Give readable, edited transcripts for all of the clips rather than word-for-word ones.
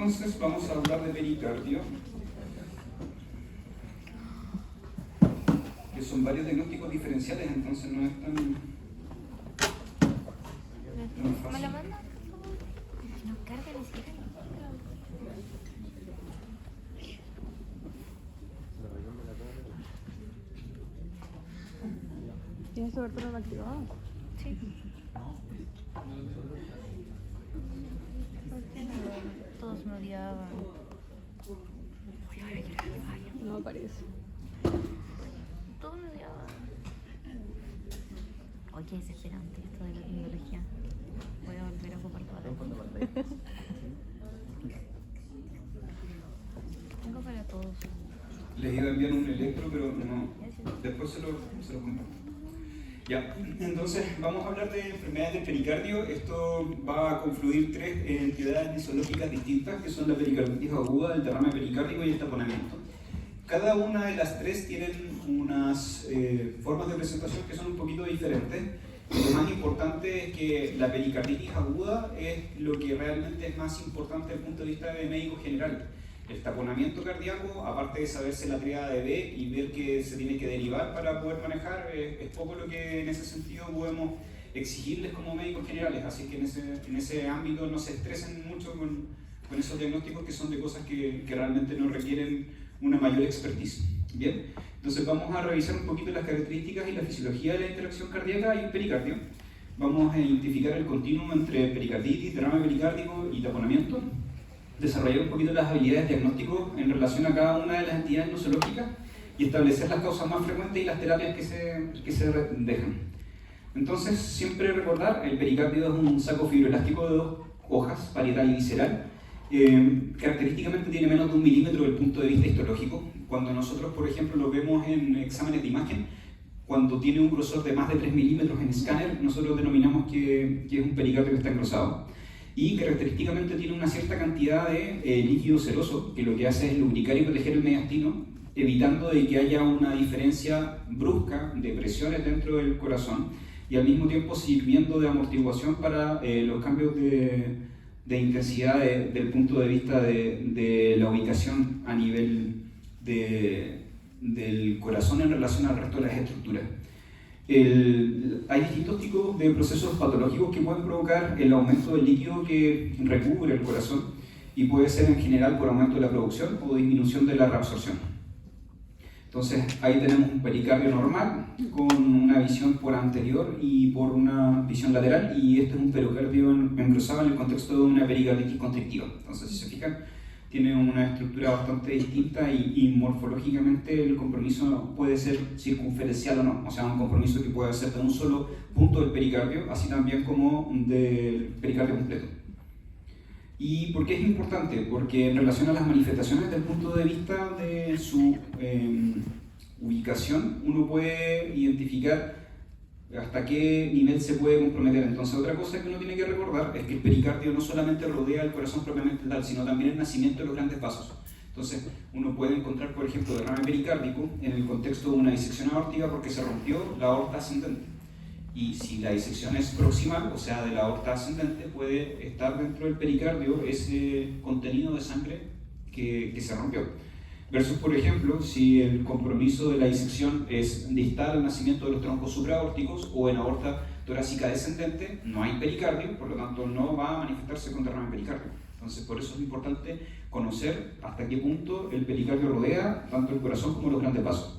Entonces vamos a hablar de pericardio, que son varios diagnósticos diferenciales, entonces no es tan fácil. ¿Me la manda? No carga ni siquiera. ¿Tienes tu abertura activado? Sí. Todos me odiaban. No aparece. Todos me odiaban. Oye, qué desesperante esto de la tecnología. Voy a volver a ocupar toda la pantalla. Tengo para todos. Les iba a enviar un electro, pero no. Después se lo comparto. Ya, entonces vamos a hablar de enfermedades del pericardio. Esto va a confluir tres entidades fisiológicas distintas, que son la pericarditis aguda, el derrame pericárdico y el taponamiento. Cada una de las tres tienen unas formas de presentación que son un poquito diferentes. Lo más importante es que la pericarditis aguda es lo que realmente es más importante desde el punto de vista de médico general. El taponamiento cardíaco, aparte de saberse la tríada de B y ver que se tiene que derivar para poder manejar, es poco lo que en ese sentido podemos exigirles como médicos generales, así que en ese ámbito no se estresen mucho con esos diagnósticos que son de cosas que realmente no requieren una mayor expertise. Bien, entonces vamos a revisar un poquito las características y la fisiología de la interacción cardíaca y pericardio. Vamos a identificar el continuum entre pericarditis, derrame pericárdico y taponamiento. Desarrollar un poquito las habilidades de diagnóstico en relación a cada una de las entidades nosológicas y establecer las causas más frecuentes y las terapias que se dejan. Entonces, siempre recordar, el pericardio es un saco fibroelástico de 2 hojas, parietal y visceral. Característicamente tiene menos de 1 milímetro desde el punto de vista histológico. Cuando nosotros, por ejemplo, lo vemos en exámenes de imagen, cuando tiene un grosor de más de 3 milímetros en escáner, nosotros denominamos que es un pericardio que está engrosado. Y característicamente tiene una cierta cantidad de líquido seroso, que lo que hace es lubricar y proteger el mediastino, evitando de que haya una diferencia brusca de presiones dentro del corazón y al mismo tiempo sirviendo de amortiguación para los cambios de intensidad del punto de vista de la ubicación a nivel del corazón en relación al resto de las estructuras. Hay distintos tipos de procesos patológicos que pueden provocar el aumento del líquido que recubre el corazón y puede ser en general por aumento de la producción o disminución de la reabsorción. Entonces ahí tenemos un pericardio normal con una visión por anterior y por una visión lateral, y este es un pericardio engrosado en el contexto de una pericarditis constrictiva. Entonces, si se fijan, tiene una estructura bastante distinta y morfológicamente el compromiso puede ser circunferencial o no, o sea, un compromiso que puede ser de un solo punto del pericardio, así también como del pericardio completo. ¿Y por qué es importante? Porque en relación a las manifestaciones desde el punto de vista de su ubicación, uno puede identificar hasta qué nivel se puede comprometer. Entonces, otra cosa que uno tiene que recordar es que el pericardio no solamente rodea el corazón propiamente tal, sino también el nacimiento de los grandes vasos. Entonces, uno puede encontrar, por ejemplo, derrame pericárdico en el contexto de una disección aórtica porque se rompió la aorta ascendente. Y si la disección es proximal, o sea, de la aorta ascendente, puede estar dentro del pericardio ese contenido de sangre que se rompió. Versus, por ejemplo, si el compromiso de la disección es distal al nacimiento de los troncos supraórticos o en aorta torácica descendente, no hay pericardio, por lo tanto no va a manifestarse con derrame pericardio. Entonces, por eso es importante conocer hasta qué punto el pericardio rodea tanto el corazón como los grandes vasos.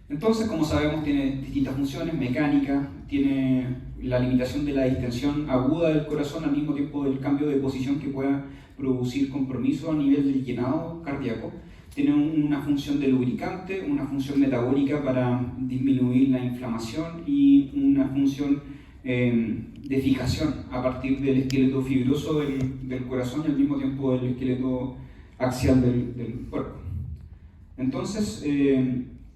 Entonces, como sabemos, tiene distintas funciones mecánicas, tiene la limitación de la distensión aguda del corazón al mismo tiempo del cambio de posición que pueda producir compromiso a nivel del llenado cardíaco. Tiene una función de lubricante, una función metabólica para disminuir la inflamación y una función de fijación a partir del esqueleto fibroso del corazón y al mismo tiempo del esqueleto axial del cuerpo. Entonces,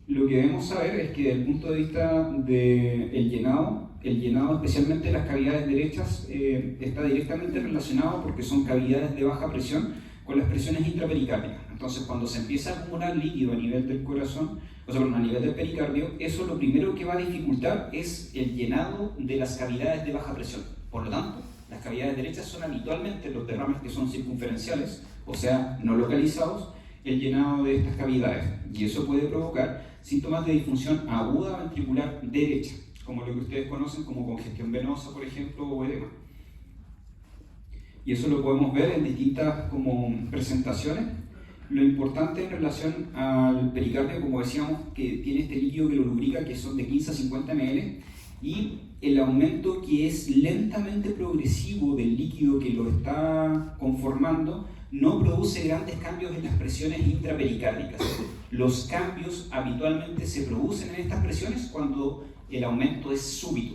lo que debemos saber es que desde el punto de vista del llenado, el llenado especialmente de las cavidades derechas está directamente relacionado porque son cavidades de baja presión con las presiones intrapericárdicas. Entonces, cuando se empieza a acumular líquido a nivel del corazón, o sea, a nivel del pericardio, eso lo primero que va a dificultar es el llenado de las cavidades de baja presión. Por lo tanto, Las cavidades derechas son habitualmente los derrames que son circunferenciales, o sea, no localizados, el llenado de estas cavidades, y eso puede provocar síntomas de disfunción aguda ventricular derecha, como lo que ustedes conocen como congestión venosa, por ejemplo, o edema. Y eso lo podemos ver en distintas como presentaciones. Lo importante en relación al pericardio, como decíamos, que tiene este líquido que lo lubrica, que son de 15 a 50 ml, y el aumento que es lentamente progresivo del líquido que lo está conformando no produce grandes cambios en las presiones intrapericárdicas. Los cambios habitualmente se producen en estas presiones cuando el aumento es súbito.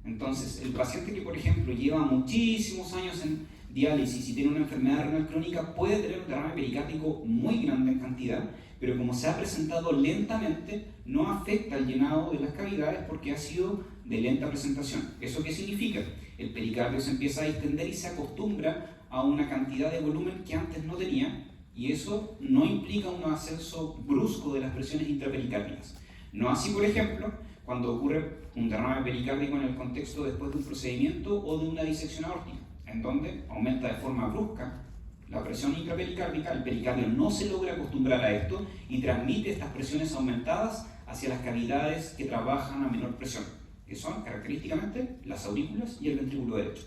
Entonces, el paciente que, por ejemplo, lleva muchísimos años en diálisis y tiene una enfermedad renal crónica puede tener un derrame pericárdico muy grande en cantidad, pero como se ha presentado lentamente, no afecta el llenado de las cavidades porque ha sido de lenta presentación. ¿Eso qué significa? El pericardio se empieza a distender y se acostumbra a una cantidad de volumen que antes no tenía, y eso no implica un ascenso brusco de las presiones intrapericárdicas. No así, por ejemplo, cuando ocurre un derrame pericárdico en el contexto después de un procedimiento o de una disección aórtica, en donde aumenta de forma brusca la presión intrapericárdica, el pericardio no se logra acostumbrar a esto y transmite estas presiones aumentadas hacia las cavidades que trabajan a menor presión, que son característicamente las aurículas y el ventrículo derecho.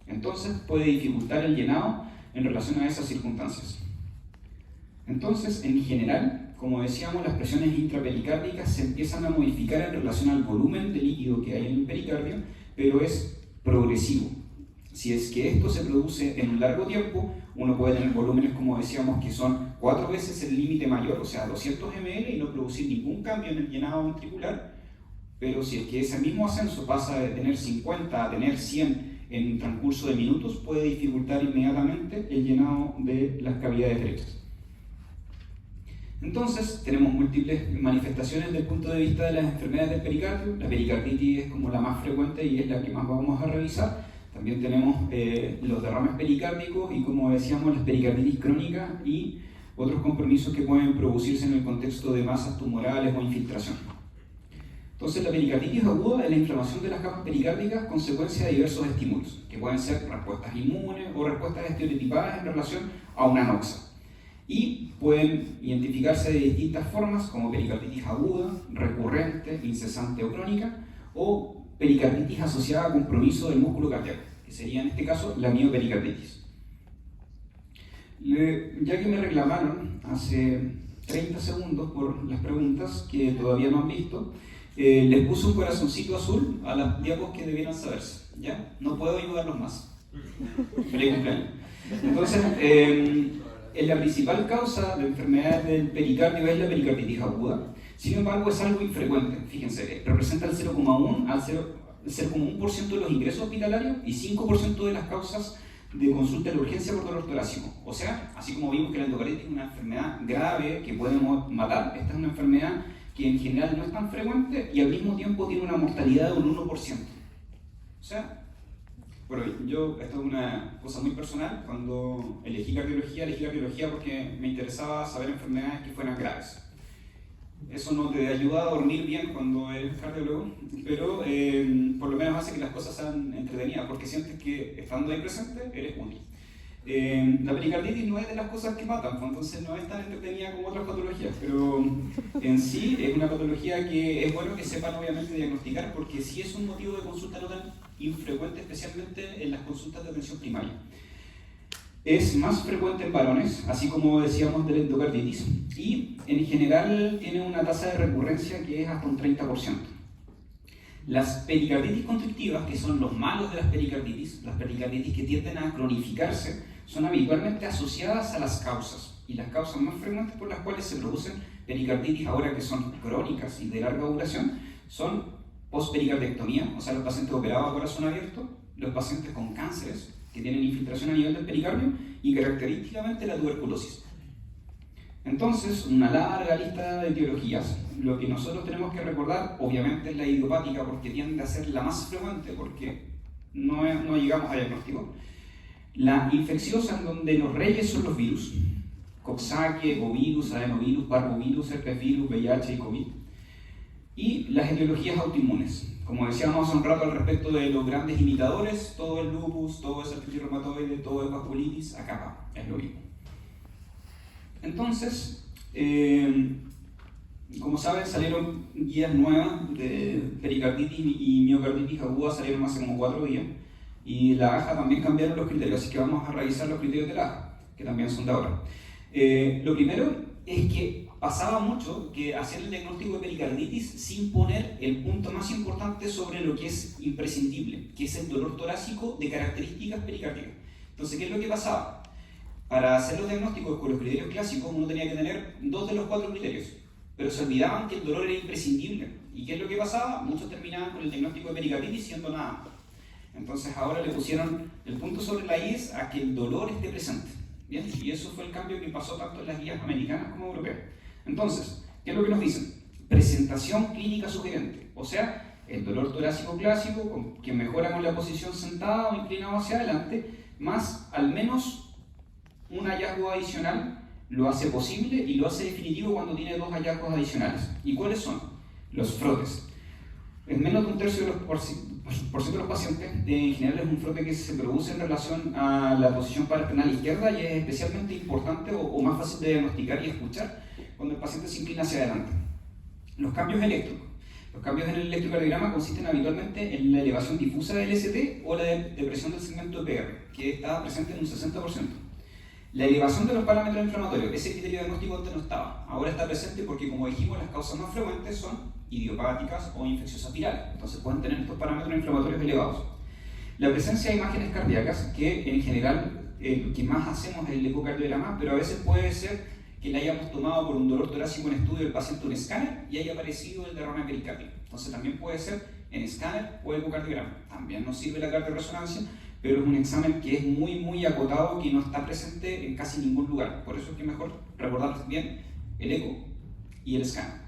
Entonces puede dificultar el llenado en relación a esas circunstancias. Entonces, en general, como decíamos, las presiones intrapericárdicas se empiezan a modificar en relación al volumen de líquido que hay en el pericardio, pero es progresivo. Si es que esto se produce en un largo tiempo, uno puede tener volúmenes, como decíamos, que son 4 veces el límite mayor, o sea, 200 ml, y no producir ningún cambio en el llenado ventricular. Pero si es que ese mismo ascenso pasa de tener 50 a tener 100 en un transcurso de minutos, puede dificultar inmediatamente el llenado de las cavidades derechas. Entonces, tenemos múltiples manifestaciones desde el punto de vista de las enfermedades del pericardio. La pericarditis es como la más frecuente y es la que más vamos a revisar. También tenemos los derrames pericárdicos y, como decíamos, las pericarditis crónicas y otros compromisos que pueden producirse en el contexto de masas tumorales o infiltración. Entonces, la pericarditis aguda es la inflamación de las capas pericárdicas consecuencia de diversos estímulos, que pueden ser respuestas inmunes o respuestas estereotipadas en relación a una anoxa. Y pueden identificarse de distintas formas, como pericarditis aguda, recurrente, incesante o crónica, o pericarditis asociada a compromiso del músculo cardíaco, que sería en este caso la miopericarditis. Ya que me reclamaron hace 30 segundos por las preguntas que todavía no han visto, les puse un corazoncito azul a las diapos que debieran saberse, ¿ya? No puedo ayudarlos más. Feliz cumpleaños. Entonces, la principal causa de enfermedades del pericardio es la pericarditis aguda. Sin embargo, es algo infrecuente. Fíjense, representa el 0,1 al 0,1% de los ingresos hospitalarios y 5% de las causas de consulta de urgencia por dolor torácico. O sea, así como vimos que la endocarditis es una enfermedad grave que podemos matar, esta es una enfermedad que en general no es tan frecuente y al mismo tiempo tiene una mortalidad de un 1%. O sea, bueno, esto es una cosa muy personal. Cuando elegí cardiología porque me interesaba saber enfermedades que fueran graves. Eso no te ayuda a dormir bien cuando eres cardiólogo, pero por lo menos hace que las cosas sean entretenidas, porque sientes que estando ahí presente eres útil. La pericarditis no es de las cosas que matan, entonces no es tan entretenida como otras patologías, pero en sí es una patología que es bueno que sepan obviamente diagnosticar, porque sí es un motivo de consulta no tan infrecuente, especialmente en las consultas de atención primaria. Es más frecuente en varones, así como decíamos de la endocarditis, y en general tiene una tasa de recurrencia que es hasta un 30%. Las pericarditis constrictivas, que son los malos de las pericarditis que tienden a cronificarse, son habitualmente asociadas a las causas, y las causas más frecuentes por las cuales se producen pericarditis ahora que son crónicas y de larga duración son pospericardiectomía, o sea, los pacientes operados a corazón abierto, los pacientes con cánceres que tienen infiltración a nivel del pericardio y característicamente la tuberculosis. Entonces, una larga lista de etiologías. Lo que nosotros tenemos que recordar, obviamente, es la idiopática, porque tiende a ser la más frecuente, porque no llegamos a diagnóstico. La infecciosa, en donde los reyes son los virus: Coxsackie, bovirus, adenovirus, parvovirus, herpesvirus, VIH y COVID. Y las etiologías autoinmunes. Como decíamos hace un rato al respecto de los grandes imitadores, todo es lupus, todo es artritis reumatoide, todo es vasculitis, acá es lo mismo. Entonces, como saben, salieron guías nuevas de pericarditis y miocarditis aguda, salieron hace como 4 días. Y la AJA también cambiaron los criterios, así que vamos a revisar los criterios de la AJA, que también son de ahora. Lo primero es que pasaba mucho que hacer el diagnóstico de pericarditis sin poner el punto más importante sobre lo que es imprescindible, que es el dolor torácico de características pericárdicas. Entonces, ¿qué es lo que pasaba? Para hacer los diagnósticos con los criterios clásicos, uno tenía que tener 2 de los 4 criterios, pero se olvidaban que el dolor era imprescindible. ¿Y qué es lo que pasaba? Muchos terminaban con el diagnóstico de pericarditis siendo nada. Entonces ahora le pusieron el punto sobre la I a que el dolor esté presente. ¿Bien? Y eso fue el cambio que pasó tanto en las guías americanas como europeas. Entonces, ¿qué es lo que nos dicen? Presentación clínica sugerente, o sea, el dolor torácico clásico que mejora con la posición sentada o inclinado hacia adelante, más al menos un hallazgo adicional lo hace posible y lo hace definitivo cuando tiene 2 hallazgos adicionales. ¿Y cuáles son? Los frotes. En menos de un tercio de los ciento de los pacientes, en general es un frote que se produce en relación a la posición paraesternal izquierda y es especialmente importante o más fácil de diagnosticar y escuchar cuando el paciente se inclina hacia adelante. Los cambios eléctricos. Los cambios en el electrocardiograma consisten habitualmente en la elevación difusa del ST o la depresión del segmento EPR, que está presente en un 60%. La elevación de los parámetros inflamatorios, ese criterio diagnóstico antes no estaba, ahora está presente porque, como dijimos, las causas más frecuentes son idiopáticas o infecciosas virales, entonces pueden tener estos parámetros inflamatorios elevados. La presencia de imágenes cardíacas, que en general lo que más hacemos es el ecocardiograma, pero a veces puede ser que le hayamos tomado por un dolor torácico en estudio del paciente un escáner y haya aparecido el derrame pericárdico. Entonces también puede ser en escáner o ecocardiograma. También nos sirve la cardioresonancia, pero es un examen que es muy acotado, que no está presente en casi ningún lugar. Por eso es que es mejor recordar bien el eco y el escáner.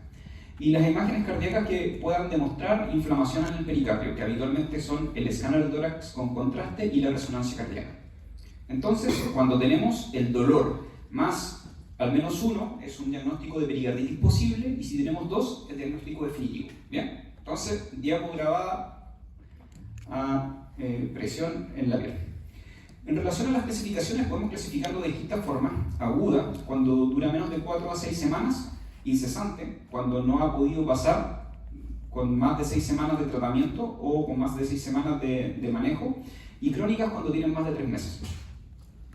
Y las imágenes cardíacas que puedan demostrar inflamación en el pericardio, que habitualmente son el escáner del tórax con contraste y la resonancia cardíaca. Entonces, cuando tenemos el dolor más al menos 1, es un diagnóstico de pericarditis posible, y si tenemos 2, es diagnóstico definitivo. ¿Bien? Entonces, diapo grabada a presión en la piel. En relación a las clasificaciones, podemos clasificarlo de distintas formas. Aguda, cuando dura menos de 4 a 6 semanas. Incesante, cuando no ha podido pasar con más de 6 semanas de tratamiento o con más de 6 semanas de manejo. Y crónicas, cuando tienen más de 3 meses.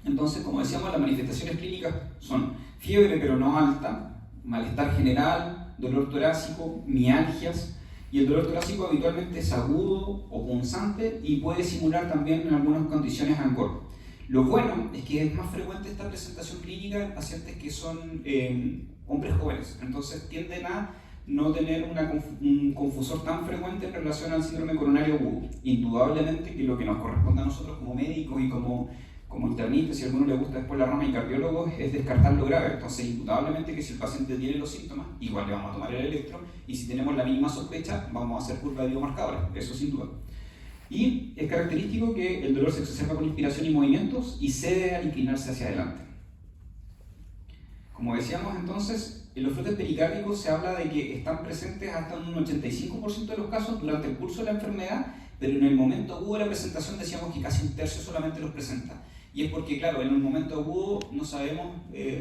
Entonces, como decíamos, las manifestaciones clínicas son fiebre pero no alta, malestar general, dolor torácico, mialgias, y el dolor torácico habitualmente es agudo o punzante y puede simular también en algunas condiciones ANCOR. Lo bueno es que es más frecuente esta presentación clínica en pacientes que son hombres jóvenes, entonces tienden a no tener un confusor tan frecuente en relación al síndrome coronario agudo. Indudablemente que lo que nos corresponde a nosotros como médicos y como internistas, si a alguno le gusta después la rama y cardiólogos, es descartar lo grave. Entonces, indudablemente que si el paciente tiene los síntomas, igual le vamos a tomar el electro, y si tenemos la mínima sospecha, vamos a hacer curva de biomarcadores, eso sin duda. Y es característico que el dolor se exacerba con inspiración y movimientos y cede al inclinarse hacia adelante. Como decíamos entonces, en los frotes pericárdicos se habla de que están presentes hasta un 85% de los casos durante el curso de la enfermedad, pero en el momento agudo de la presentación decíamos que casi un tercio solamente los presenta. Y es porque, claro, en un momento agudo no sabemos,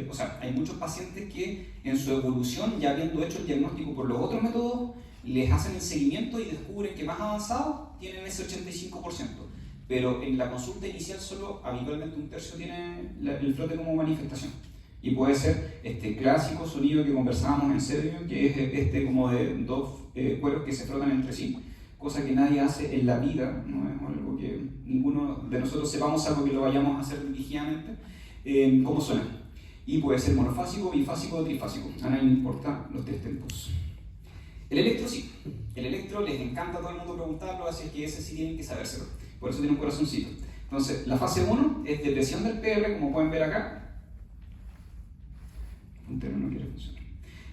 o sea, hay muchos pacientes que en su evolución, ya habiendo hecho el diagnóstico por los otros métodos, les hacen el seguimiento y descubren que más avanzados tienen ese 85%. Pero en la consulta inicial solo habitualmente un tercio tiene el frote como manifestación. Y puede ser este clásico sonido que conversábamos en serio, que es este como de 2 cueros que se frotan entre sí, cosa que nadie hace en la vida, no es algo que ninguno de nosotros sepamos, algo que lo vayamos a hacer dirigidamente, cómo suena. Y puede ser monofásico, bifásico o trifásico, a nadie le importa los 3 tempos. El electro sí, el electro les encanta a todo el mundo preguntarlo, así que ese sí tienen que sabérselo, por eso tiene un corazoncito. Entonces, la fase 1 es depresión del PR, como pueden ver acá. Un tema no quiere funcionar.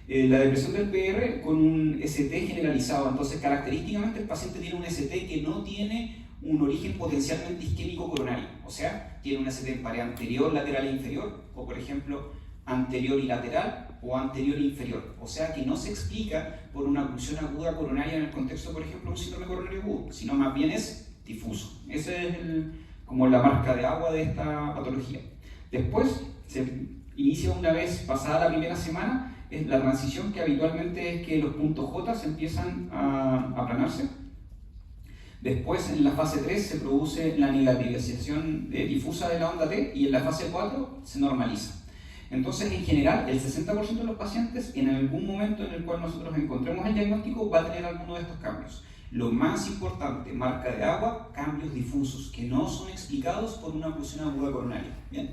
La depresión del PR con un ST generalizado, entonces característicamente el paciente tiene un ST que no tiene un origen potencialmente isquémico coronario, o sea, tiene un ST en pared anterior, lateral e inferior, o por ejemplo anterior y lateral, o anterior e inferior, o sea que no se explica por una oclusión aguda coronaria en el contexto, por ejemplo, de un síndrome coronario agudo, sino más bien es difuso. Esa es como la marca de agua de esta patología. Después se inicia, una vez pasada la primera semana, es la transición, que habitualmente es que los puntos J se empiezan a aplanarse. Después, en la fase 3, se produce la negativización difusa de la onda T, y en la fase 4 se normaliza. Entonces, en general, el 60% de los pacientes, en algún momento en el cual nosotros encontremos el diagnóstico, va a tener alguno de estos cambios. Lo más importante, marca de agua, cambios difusos, que no son explicados por una oclusión aguda coronaria. Bien.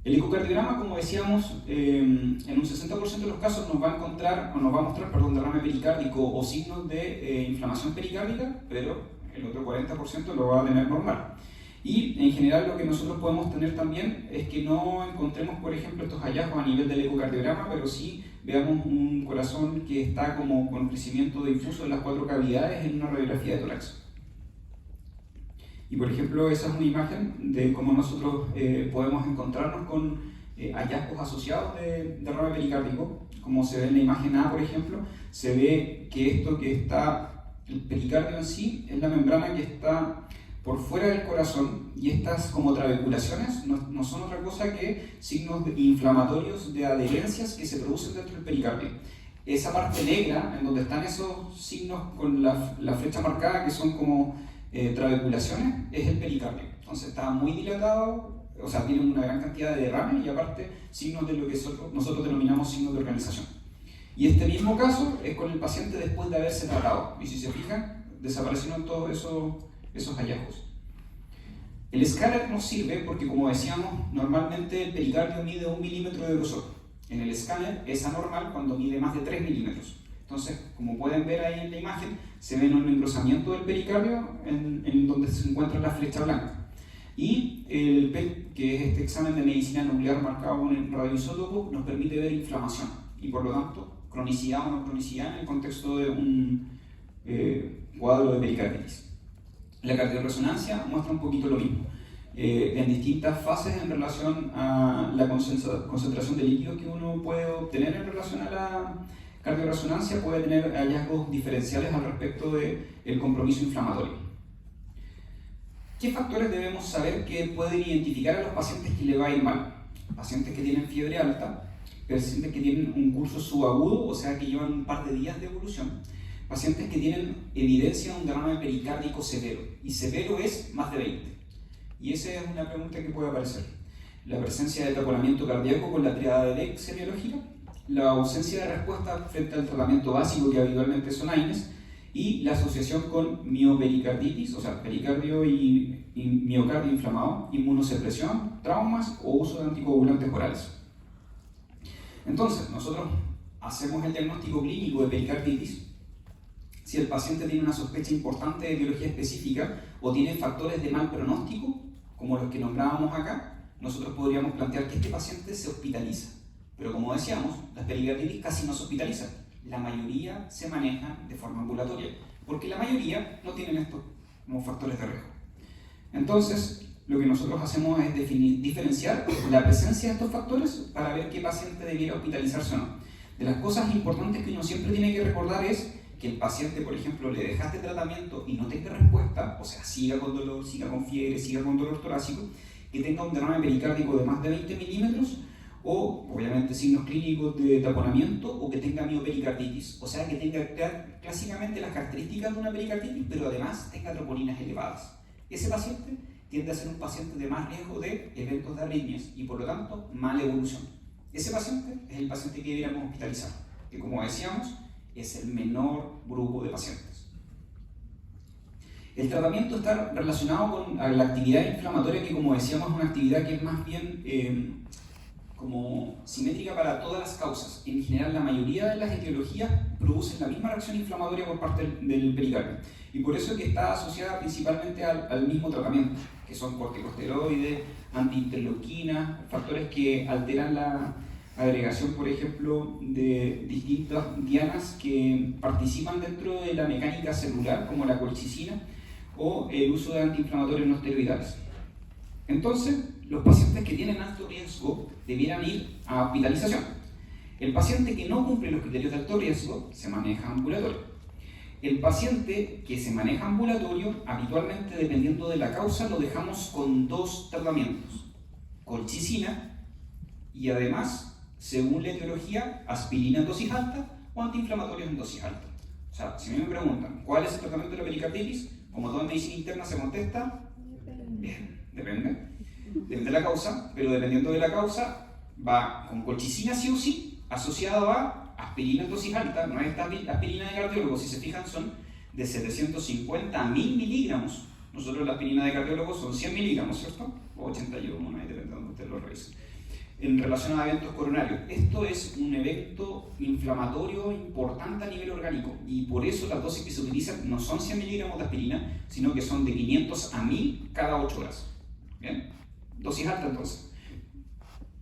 El ecocardiograma, como decíamos, en un 60% de los casos nos va a mostrar derrame pericárdico o signos de inflamación pericárdica, pero el otro 40% lo va a tener normal. Y en general lo que nosotros podemos tener también es que no encontremos, por ejemplo, estos hallazgos a nivel del ecocardiograma, pero sí veamos un corazón que está como con crecimiento difuso de las 4 cavidades en una radiografía de tórax. Y por ejemplo, esa es una imagen de cómo nosotros podemos encontrarnos con hallazgos asociados de derrame pericárdico. Como se ve en la imagen A, por ejemplo, se ve que esto que está, el pericardio en sí, es la membrana que está por fuera del corazón, y estas como trabeculaciones no son otra cosa que signos inflamatorios de adherencias que se producen dentro del pericardio. Esa parte negra, en donde están esos signos con la flecha marcada, que son como trabeculaciones, es el pericardio. Entonces está muy dilatado, o sea, tiene una gran cantidad de derrame y aparte signos de lo que nosotros denominamos signos de organización. Y este mismo caso es con el paciente después de haberse tratado, y si se fijan, desaparecieron todos esos hallazgos. El escáner nos sirve porque, como decíamos, normalmente el pericardio mide 1 milímetro de grosor. En el escáner es anormal cuando mide más de 3 milímetros. Entonces, como pueden ver ahí en la imagen, se ve un engrosamiento del pericardio en donde se encuentra la flecha blanca. Y el PET, que es este examen de medicina nuclear marcado con el radioisótopo, nos permite ver inflamación y, por lo tanto, cronicidad o no cronicidad en el contexto de un cuadro de pericarditis. La cardioresonancia muestra un poquito lo mismo, en distintas fases en relación a la concentración de líquidos que uno puede obtener en relación a la cardioresonancia, puede tener hallazgos diferenciales al respecto del compromiso inflamatorio. ¿Qué factores debemos saber que pueden identificar a los pacientes que le va a ir mal? Pacientes que tienen fiebre alta, pacientes que tienen un curso subagudo, o sea que llevan un par de días de evolución, pacientes que tienen evidencia de un derrame pericárdico severo, y severo es más de 20. Y esa es una pregunta que puede aparecer. La presencia de taponamiento cardíaco con la triada de Deck semiológica, la ausencia de respuesta frente al tratamiento básico, que habitualmente son AINES, y la asociación con miopericarditis, o sea, pericardio y miocardio inflamado, inmunosupresión, traumas o uso de anticoagulantes orales. Entonces, nosotros hacemos el diagnóstico clínico de pericarditis si el paciente tiene una sospecha importante de etiología específica o tiene factores de mal pronóstico, como los que nombrábamos acá. Nosotros podríamos plantear que este paciente se hospitaliza. Pero como decíamos, las pericarditis casi no se hospitalizan. La mayoría se manejan de forma ambulatoria, porque la mayoría no tienen estos como factores de riesgo. Entonces, lo que nosotros hacemos es diferenciar la presencia de estos factores para ver qué paciente debiera hospitalizarse o no. De las cosas importantes que uno siempre tiene que recordar es que el paciente, por ejemplo, le dejaste tratamiento y no tenga respuesta, o sea, siga con dolor, siga con fiebre, siga con dolor torácico, que tenga un derrame pericárdico de más de 20 milímetros, o obviamente signos clínicos de taponamiento, o que tenga miopericarditis, o sea, que tenga clásicamente las características de una pericarditis, pero además tenga troponinas elevadas. Ese paciente tiende a ser un paciente de más riesgo de eventos de arritmias y, por lo tanto, mala evolución. Ese paciente es el paciente que deberíamos hospitalizar, que, como decíamos, es el menor grupo de pacientes. El tratamiento está relacionado con la actividad inflamatoria, que, como decíamos, es una actividad que es más bien como simétrica para todas las causas. En general, la mayoría de las etiologías producen la misma reacción inflamatoria por parte del pericardio, y por eso es que está asociada principalmente al mismo tratamiento, que son corticosteroides, antiinterleuquinas, factores que alteran la agregación, por ejemplo, de distintas dianas que participan dentro de la mecánica celular, como la colchicina, o el uso de antiinflamatorios no esteroidales. Entonces, los pacientes que tienen alto riesgo debieran ir a hospitalización. El paciente que no cumple los criterios de alto riesgo se maneja ambulatorio. El paciente que se maneja ambulatorio, habitualmente dependiendo de la causa, lo dejamos con 2 tratamientos: colchicina y además, según la etiología, aspirina en dosis alta o antiinflamatorios en dosis alta. O sea, si a mí me preguntan ¿cuál es el tratamiento de la pericarditis? Como todo en medicina interna se contesta, bien, depende de la causa, pero dependiendo de la causa va con colchicina sí o sí, asociado a aspirina en dosis alta. No es esta aspirina de cardiólogo, si se fijan son de 750 a 1000 miligramos. Nosotros la aspirina de cardiólogo son 100 miligramos, ¿cierto? O 81, ahí depende de donde usted lo revise. En relación a eventos coronarios, esto es un evento inflamatorio importante a nivel orgánico y por eso las dosis que se utilizan no son 100 miligramos de aspirina, sino que son de 500 a 1000 cada 8 horas. ¿Bien? Dosis alta entonces.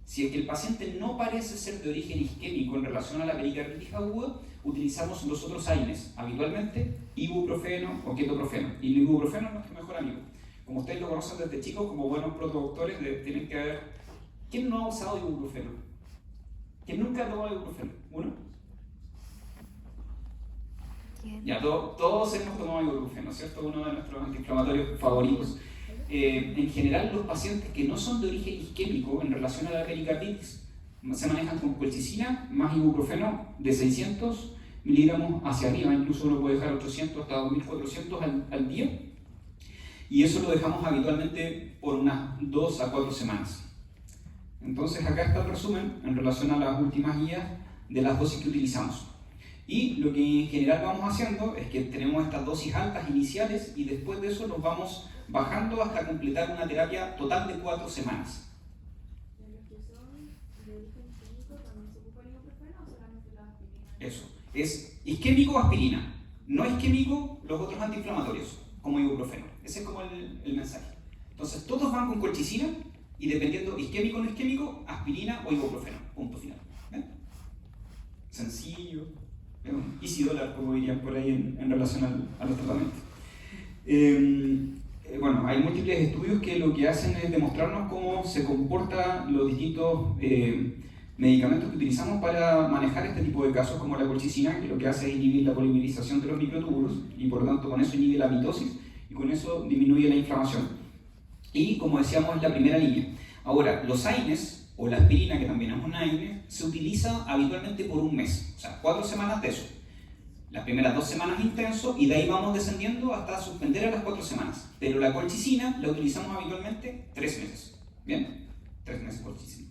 Si es que el paciente no parece ser de origen isquémico en relación a la pericarditis aguda, utilizamos los otros AINES, habitualmente ibuprofeno o ketoprofeno. Y el ibuprofeno es nuestro mejor amigo. Como ustedes lo conocen desde chicos, como buenos productores, tienen que haber... ¿Quién no ha usado ibuprofeno? ¿Quién nunca ha tomado ibuprofeno? ¿Uno? ¿Quién? Ya, todos hemos tomado ibuprofeno, ¿cierto? Uno de nuestros antiinflamatorios favoritos. En general, los pacientes que no son de origen isquémico en relación a la pericarditis se manejan con colchicina más ibuprofeno de 600 miligramos hacia arriba, incluso uno puede dejar 800 hasta 2400 al día, y eso lo dejamos habitualmente por unas 2 a 4 semanas. Entonces acá está el resumen en relación a las últimas guías de las dosis que utilizamos. Y lo que en general vamos haciendo es que tenemos estas dosis altas iniciales y después de eso nos vamos bajando hasta completar una terapia total de 4 semanas. ¿De los que son de origen isquémico también se ocupa el ibuprofeno o solamente la aspirina? Eso, es isquémico o aspirina, no isquémico los otros antiinflamatorios, como ibuprofeno. Ese es como el mensaje. Entonces todos van con colchicina y dependiendo isquémico o no isquémico, aspirina o ibuprofeno, punto final. ¿Ven? Sencillo, easy dollar, como dirían por ahí en relación a los tratamientos. Bueno, hay múltiples estudios que lo que hacen es demostrarnos cómo se comportan los distintos medicamentos que utilizamos para manejar este tipo de casos, como la colchicina, que lo que hace es inhibir la polimerización de los microtúbulos y por lo tanto con eso inhibe la mitosis y con eso disminuye la inflamación. Y como decíamos, es la primera línea. Ahora, los AINES, o la aspirina, que también es un AINE, se utiliza habitualmente por un mes, o sea, 4 semanas de eso. Las primeras 2 semanas intenso y de ahí vamos descendiendo hasta suspender a las 4 semanas. Pero la colchicina la utilizamos habitualmente 3 meses. ¿Bien? 3 meses colchicina.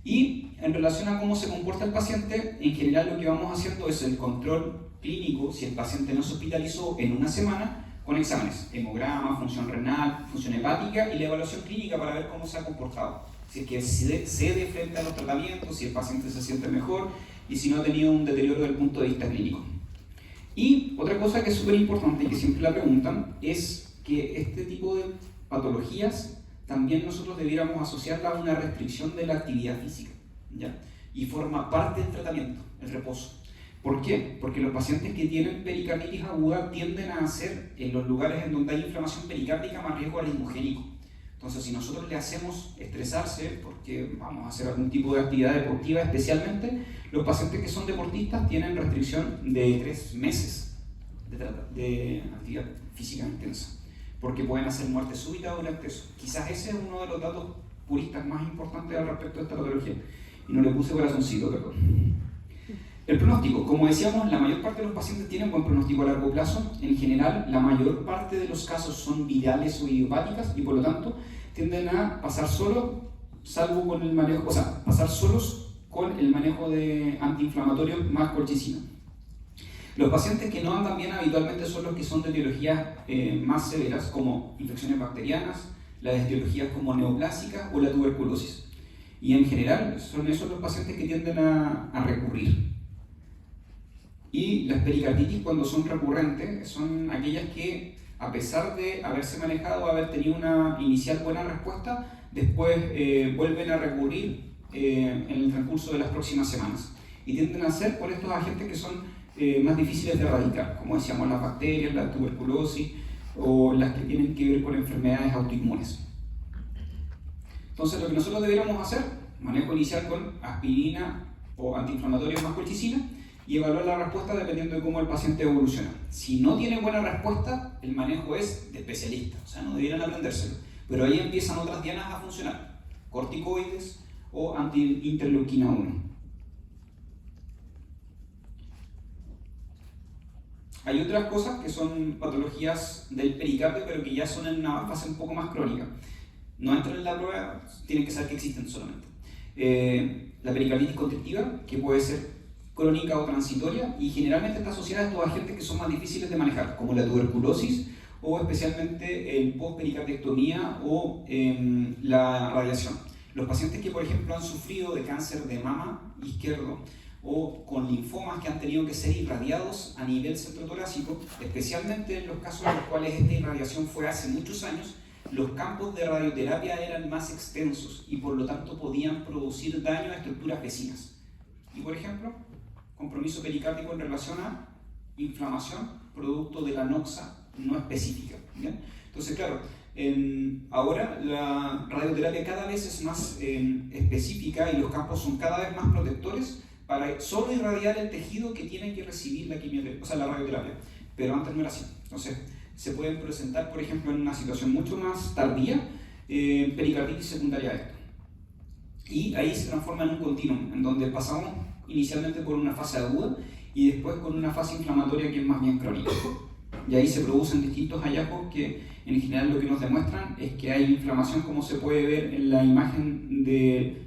Y en relación a cómo se comporta el paciente, en general lo que vamos haciendo es el control clínico, si el paciente no se hospitalizó en una semana, con exámenes, hemograma, función renal, función hepática y la evaluación clínica para ver cómo se ha comportado. Si es que cede frente a los tratamientos, si el paciente se siente mejor y si no ha tenido un deterioro desde el punto de vista clínico. Y otra cosa que es súper importante y que siempre la preguntan es que este tipo de patologías también nosotros debiéramos asociarla a una restricción de la actividad física, ¿ya? Y forma parte del tratamiento, el reposo. ¿Por qué? Porque los pacientes que tienen pericarditis aguda tienden a hacer en los lugares en donde hay inflamación pericárdica más riesgo aritmogénico. Entonces, si nosotros le hacemos estresarse porque vamos a hacer algún tipo de actividad deportiva especialmente, los pacientes que son deportistas tienen restricción de 3 meses de actividad física intensa, porque pueden hacer muerte súbita durante eso. Quizás ese es uno de los datos puristas más importantes al respecto de esta patología. Y no le puse corazoncito, perdón. El pronóstico, como decíamos, la mayor parte de los pacientes tienen buen pronóstico a largo plazo. En general, la mayor parte de los casos son virales o idiopáticas y por lo tanto tienden a pasar solo, salvo con el manejo, o sea, pasar solos con el manejo de antiinflamatorios más colchicina. Los pacientes que no andan bien habitualmente son los que son de etiologías más severas, como infecciones bacterianas, las etiologías como neoplásicas o la tuberculosis. Y en general son esos los pacientes que tienden a recurrir. Y las pericarditis, cuando son recurrentes, son aquellas que, a pesar de haberse manejado, haber tenido una inicial buena respuesta, después vuelven a recurrir en el transcurso de las próximas semanas. Y tienden a ser por estos agentes que son más difíciles de erradicar, como decíamos, las bacterias, la tuberculosis o las que tienen que ver con enfermedades autoinmunes. Entonces, lo que nosotros deberíamos hacer, manejo inicial con aspirina o antiinflamatorios más colchicina y evaluar la respuesta dependiendo de cómo el paciente evoluciona. Si no tiene buena respuesta, el manejo es de especialista, o sea, no debieran aprendérselo. Pero ahí empiezan otras dianas a funcionar, corticoides o anti-interleuquina 1. Hay otras cosas que son patologías del pericardio, pero que ya son en una fase un poco más crónica. No entran en la prueba, tienen que saber que existen solamente. La pericarditis constrictiva, que puede ser crónica o transitoria, y generalmente está asociada a estos agentes que son más difíciles de manejar, como la tuberculosis o especialmente el post-pericardiectomía o la radiación. Los pacientes que, por ejemplo, han sufrido de cáncer de mama izquierdo o con linfomas que han tenido que ser irradiados a nivel centrotorácico, especialmente en los casos en los cuales esta irradiación fue hace muchos años, los campos de radioterapia eran más extensos y por lo tanto podían producir daño a estructuras vecinas. Y por ejemplo, compromiso pericárdico en relación a inflamación producto de la noxa no específica. ¿Bien? Entonces, claro, ahora la radioterapia cada vez es más específica y los campos son cada vez más protectores para solo irradiar el tejido que tiene que recibir la quimioterapia, o sea, la radioterapia. Pero antes no era así. Entonces, se pueden presentar, por ejemplo, en una situación mucho más tardía, pericarditis secundaria a esto. Y ahí se transforma en un continuum, en donde pasamos inicialmente por una fase aguda y después con una fase inflamatoria que es más bien crónica. Y ahí se producen distintos hallazgos que en general lo que nos demuestran es que hay inflamación, como se puede ver en la imagen de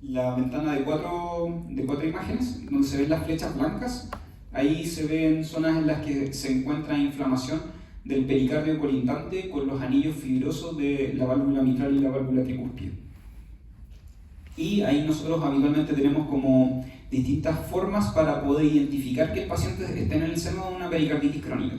la ventana de cuatro imágenes, donde se ven las flechas blancas. Ahí se ven zonas en las que se encuentra inflamación del pericardio colindante con los anillos fibrosos de la válvula mitral y la válvula tricúspide. Y ahí nosotros habitualmente tenemos como distintas formas para poder identificar que el paciente esté en el seno de una pericarditis crónica.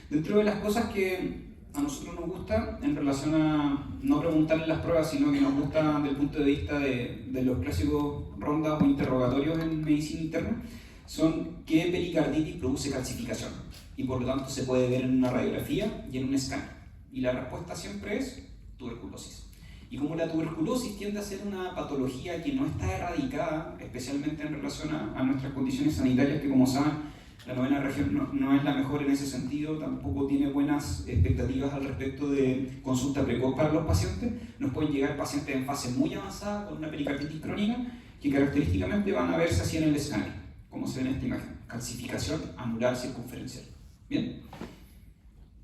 Dentro de las cosas que a nosotros nos gusta en relación a no preguntar en las pruebas, sino que nos gusta desde el punto de vista de los clásicos rondas o interrogatorios en medicina interna, son qué pericarditis produce calcificación y por lo tanto se puede ver en una radiografía y en un escáner. Y la respuesta siempre es tuberculosis. Y como la tuberculosis tiende a ser una patología que no está erradicada, especialmente en relación a nuestras condiciones sanitarias, que como saben, la novena región no es la mejor en ese sentido, tampoco tiene buenas expectativas al respecto de consulta precoz para los pacientes. Nos pueden llegar pacientes en fase muy avanzada con una pericarditis crónica que característicamente van a verse así en el escáner, como se ve en esta imagen, calcificación anular circunferencial. Bien.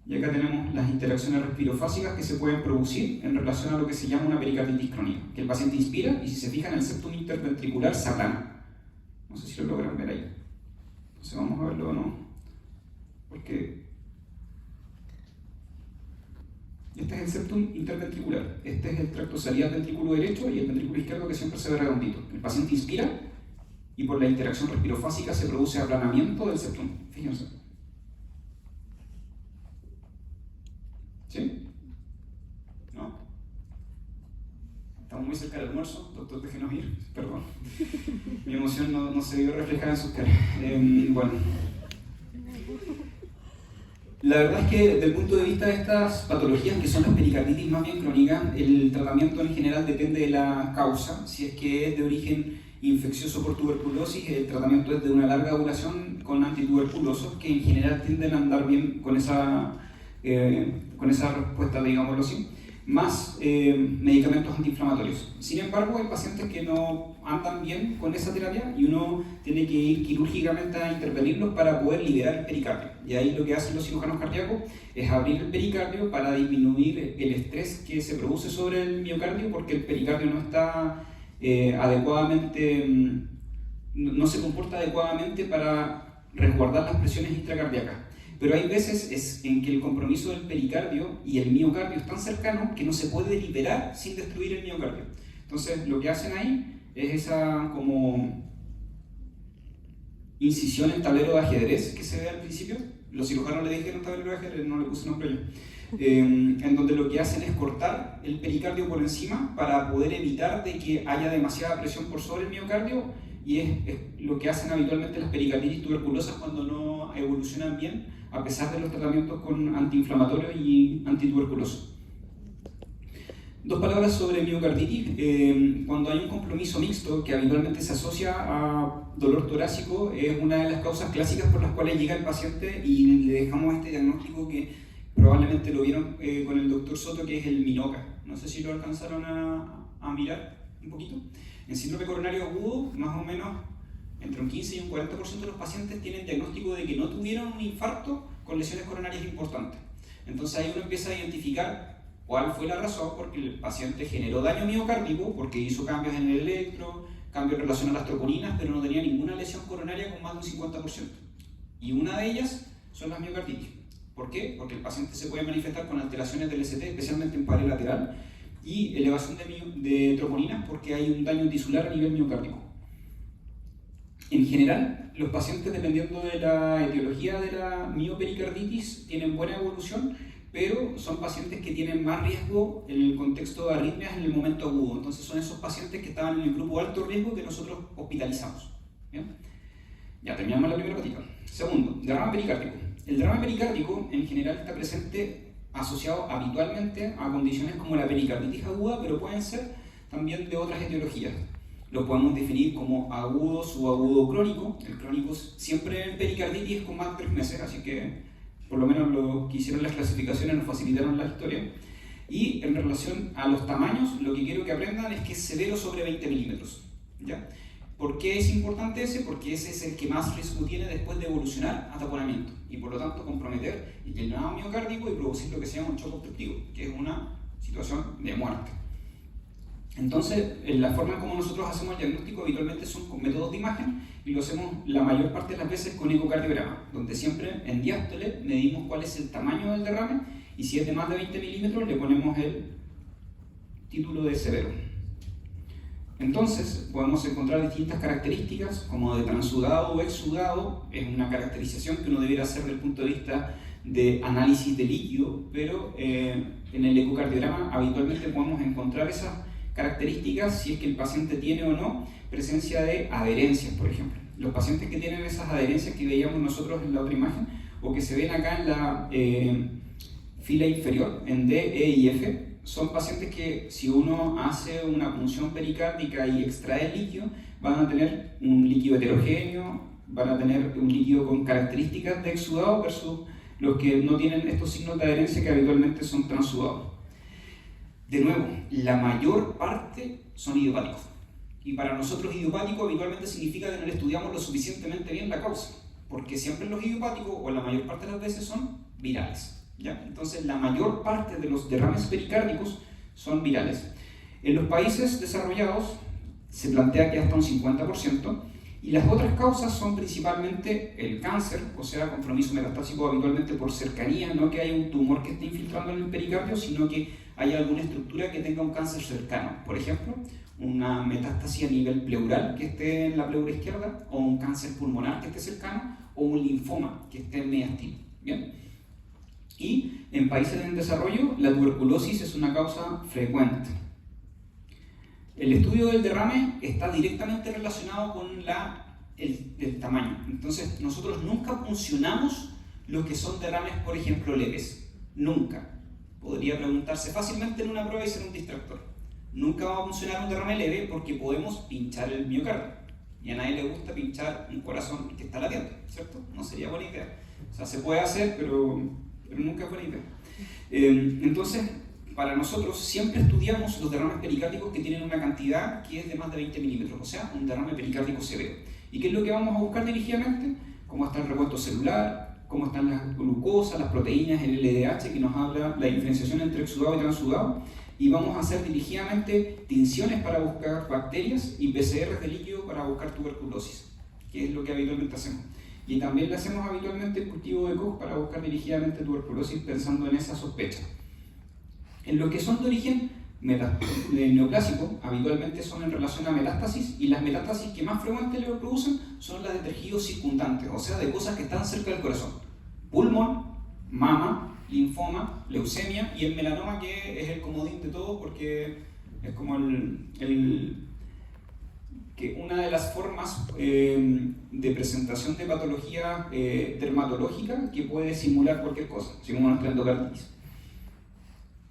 Y acá tenemos las interacciones respirofásicas que se pueden producir en relación a lo que se llama una pericarditis crónica, que el paciente inspira y si se fijan el septum interventricular se aplana. No sé si lo logran ver ahí. Entonces vamos a verlo o no, porque este es el septum interventricular, este es el tracto salida del ventrículo derecho y el ventrículo izquierdo que siempre se ve redondito. El paciente inspira y por la interacción respirofásica se produce aplanamiento del septum, fíjense. ¿Sí? ¿No? Estamos muy cerca del almuerzo, doctor, déjenos ir, perdón. Mi emoción no se vio reflejada en sus caras. Bueno. La verdad es que desde el punto de vista de estas patologías, que son las pericarditis más bien crónicas, el tratamiento en general depende de la causa. Si es que es de origen infeccioso por tuberculosis, el tratamiento es de una larga duración con antituberculosos, que en general tienden a andar bien con esa respuesta, digámoslo así, más medicamentos antiinflamatorios. Sin embargo, hay pacientes que no andan bien con esa terapia y uno tiene que ir quirúrgicamente a intervenirlos para poder liberar el pericardio. Y ahí lo que hacen los cirujanos cardíacos es abrir el pericardio para disminuir el estrés que se produce sobre el miocardio, porque el pericardio no está no se comporta adecuadamente para resguardar las presiones intracardíacas. Pero hay veces en que el compromiso del pericardio y el miocardio es tan cercano que no se puede liberar sin destruir el miocardio. Entonces lo que hacen ahí es esa como incisión en tablero de ajedrez que se ve al principio. Los cirujanos le dijeron tablero de ajedrez, no le puse nombre yo. En donde lo que hacen es cortar el pericardio por encima para poder evitar de que haya demasiada presión por sobre el miocardio, y es lo que hacen habitualmente las pericarditis tuberculosas cuando no evolucionan bien a pesar de los tratamientos con antiinflamatorios y antituberculosos. Dos palabras sobre miocarditis. Cuando hay un compromiso mixto que habitualmente se asocia a dolor torácico, es una de las causas clásicas por las cuales llega el paciente y le dejamos este diagnóstico que probablemente lo vieron con el doctor Soto, que es el MINOCA. No sé si lo alcanzaron a mirar un poquito. En síndrome coronario agudo, más o menos entre un 15 y un 40% de los pacientes tienen diagnóstico de que no tuvieron un infarto con lesiones coronarias importantes. Entonces ahí uno empieza a identificar cuál fue la razón, porque el paciente generó daño miocárdico, porque hizo cambios en el electro, cambios en relación a las troponinas, pero no tenía ninguna lesión coronaria con más de un 50%. Y una de ellas son las miocarditis. ¿Por qué? Porque el paciente se puede manifestar con alteraciones del ST, especialmente en pared lateral, y elevación de troponinas porque hay un daño tisular a nivel miocárdico. En general, los pacientes, dependiendo de la etiología de la miopericarditis, tienen buena evolución, pero son pacientes que tienen más riesgo en el contexto de arritmias en el momento agudo. Entonces son esos pacientes que estaban en el grupo de alto riesgo que nosotros hospitalizamos. ¿Bien? Ya terminamos la primera patita. Segundo, derrame pericárdico. El derrame pericárdico en general está presente asociado habitualmente a condiciones como la pericarditis aguda, pero pueden ser también de otras etiologías. Lo podemos definir como agudo, subagudo, crónico. El crónico siempre en pericarditis es con más de 3 meses, así que por lo menos los que hicieron las clasificaciones nos facilitaron la historia. Y en relación a los tamaños, lo que quiero que aprendan es que es severo sobre 20 milímetros. ¿Ya? ¿Por qué es importante ese? Porque ese es el que más riesgo tiene después de evolucionar a taponamiento y por lo tanto comprometer el llenado miocárdico y producir lo que se llama un shock obstructivo, que es una situación de muerte. Entonces, la forma en como nosotros hacemos el diagnóstico habitualmente son con métodos de imagen y lo hacemos la mayor parte de las veces con ecocardiograma, donde siempre en diástole medimos cuál es el tamaño del derrame y si es de más de 20 milímetros le ponemos el título de severo. Entonces, podemos encontrar distintas características como de transudado o exsudado, es una caracterización que uno debiera hacer desde el punto de vista de análisis de líquido, pero en el ecocardiograma habitualmente podemos encontrar esas características si es que el paciente tiene o no presencia de adherencias, por ejemplo. Los pacientes que tienen esas adherencias que veíamos nosotros en la otra imagen o que se ven acá en la fila inferior, en D, E y F, son pacientes que si uno hace una punción pericárdica y extrae el líquido, van a tener un líquido heterogéneo, van a tener un líquido con características de exudado versus los que no tienen estos signos de adherencia que habitualmente son transudados. De nuevo, la mayor parte son idiopáticos. Y para nosotros idiopático habitualmente significa que no le estudiamos lo suficientemente bien la causa, porque siempre los idiopáticos, o la mayor parte de las veces, son virales. ¿Ya? Entonces, la mayor parte de los derrames pericárdicos son virales. En los países desarrollados se plantea que hasta un 50%, y las otras causas son principalmente el cáncer, o sea, compromiso metastásico habitualmente por cercanía, no que haya un tumor que esté infiltrando en el pericardio, sino que haya alguna estructura que tenga un cáncer cercano. Por ejemplo, una metástasis a nivel pleural que esté en la pleura izquierda, o un cáncer pulmonar que esté cercano, o un linfoma que esté en mediastino. ¿Bien? Y en países en desarrollo, la tuberculosis es una causa frecuente. El estudio del derrame está directamente relacionado con el tamaño. Entonces, nosotros nunca funcionamos lo que son derrames, por ejemplo, leves. Nunca. Podría preguntarse fácilmente en una prueba y ser un distractor. Nunca va a funcionar un derrame leve porque podemos pinchar el miocardio. Y a nadie le gusta pinchar un corazón que está latiendo, ¿cierto? No sería buena idea. O sea, se puede hacer, pero nunca es buena idea. Entonces, para nosotros siempre estudiamos los derrames pericárdicos que tienen una cantidad que es de más de 20 milímetros, o sea, un derrame pericárdico severo. ¿Y qué es lo que vamos a buscar dirigidamente? Cómo está el revuelto celular, cómo están las glucosas, las proteínas, el LDH, que nos habla la diferenciación entre exudado y transudado, y vamos a hacer dirigidamente tinciones para buscar bacterias y PCRs de líquido para buscar tuberculosis, que es lo que habitualmente hacemos. Y también le hacemos habitualmente el cultivo de Koch para buscar dirigidamente tuberculosis pensando en esa sospecha. En los que son de origen neoplásico, habitualmente son en relación a metástasis, y las metástasis que más frecuentemente lo producen son las de tejidos circundantes, o sea, de cosas que están cerca del corazón. Pulmón, mama, linfoma, leucemia y el melanoma, que es el comodín de todos porque es como que una de las formas de presentación de patología dermatológica que puede simular cualquier cosa, si como nuestra endocarditis.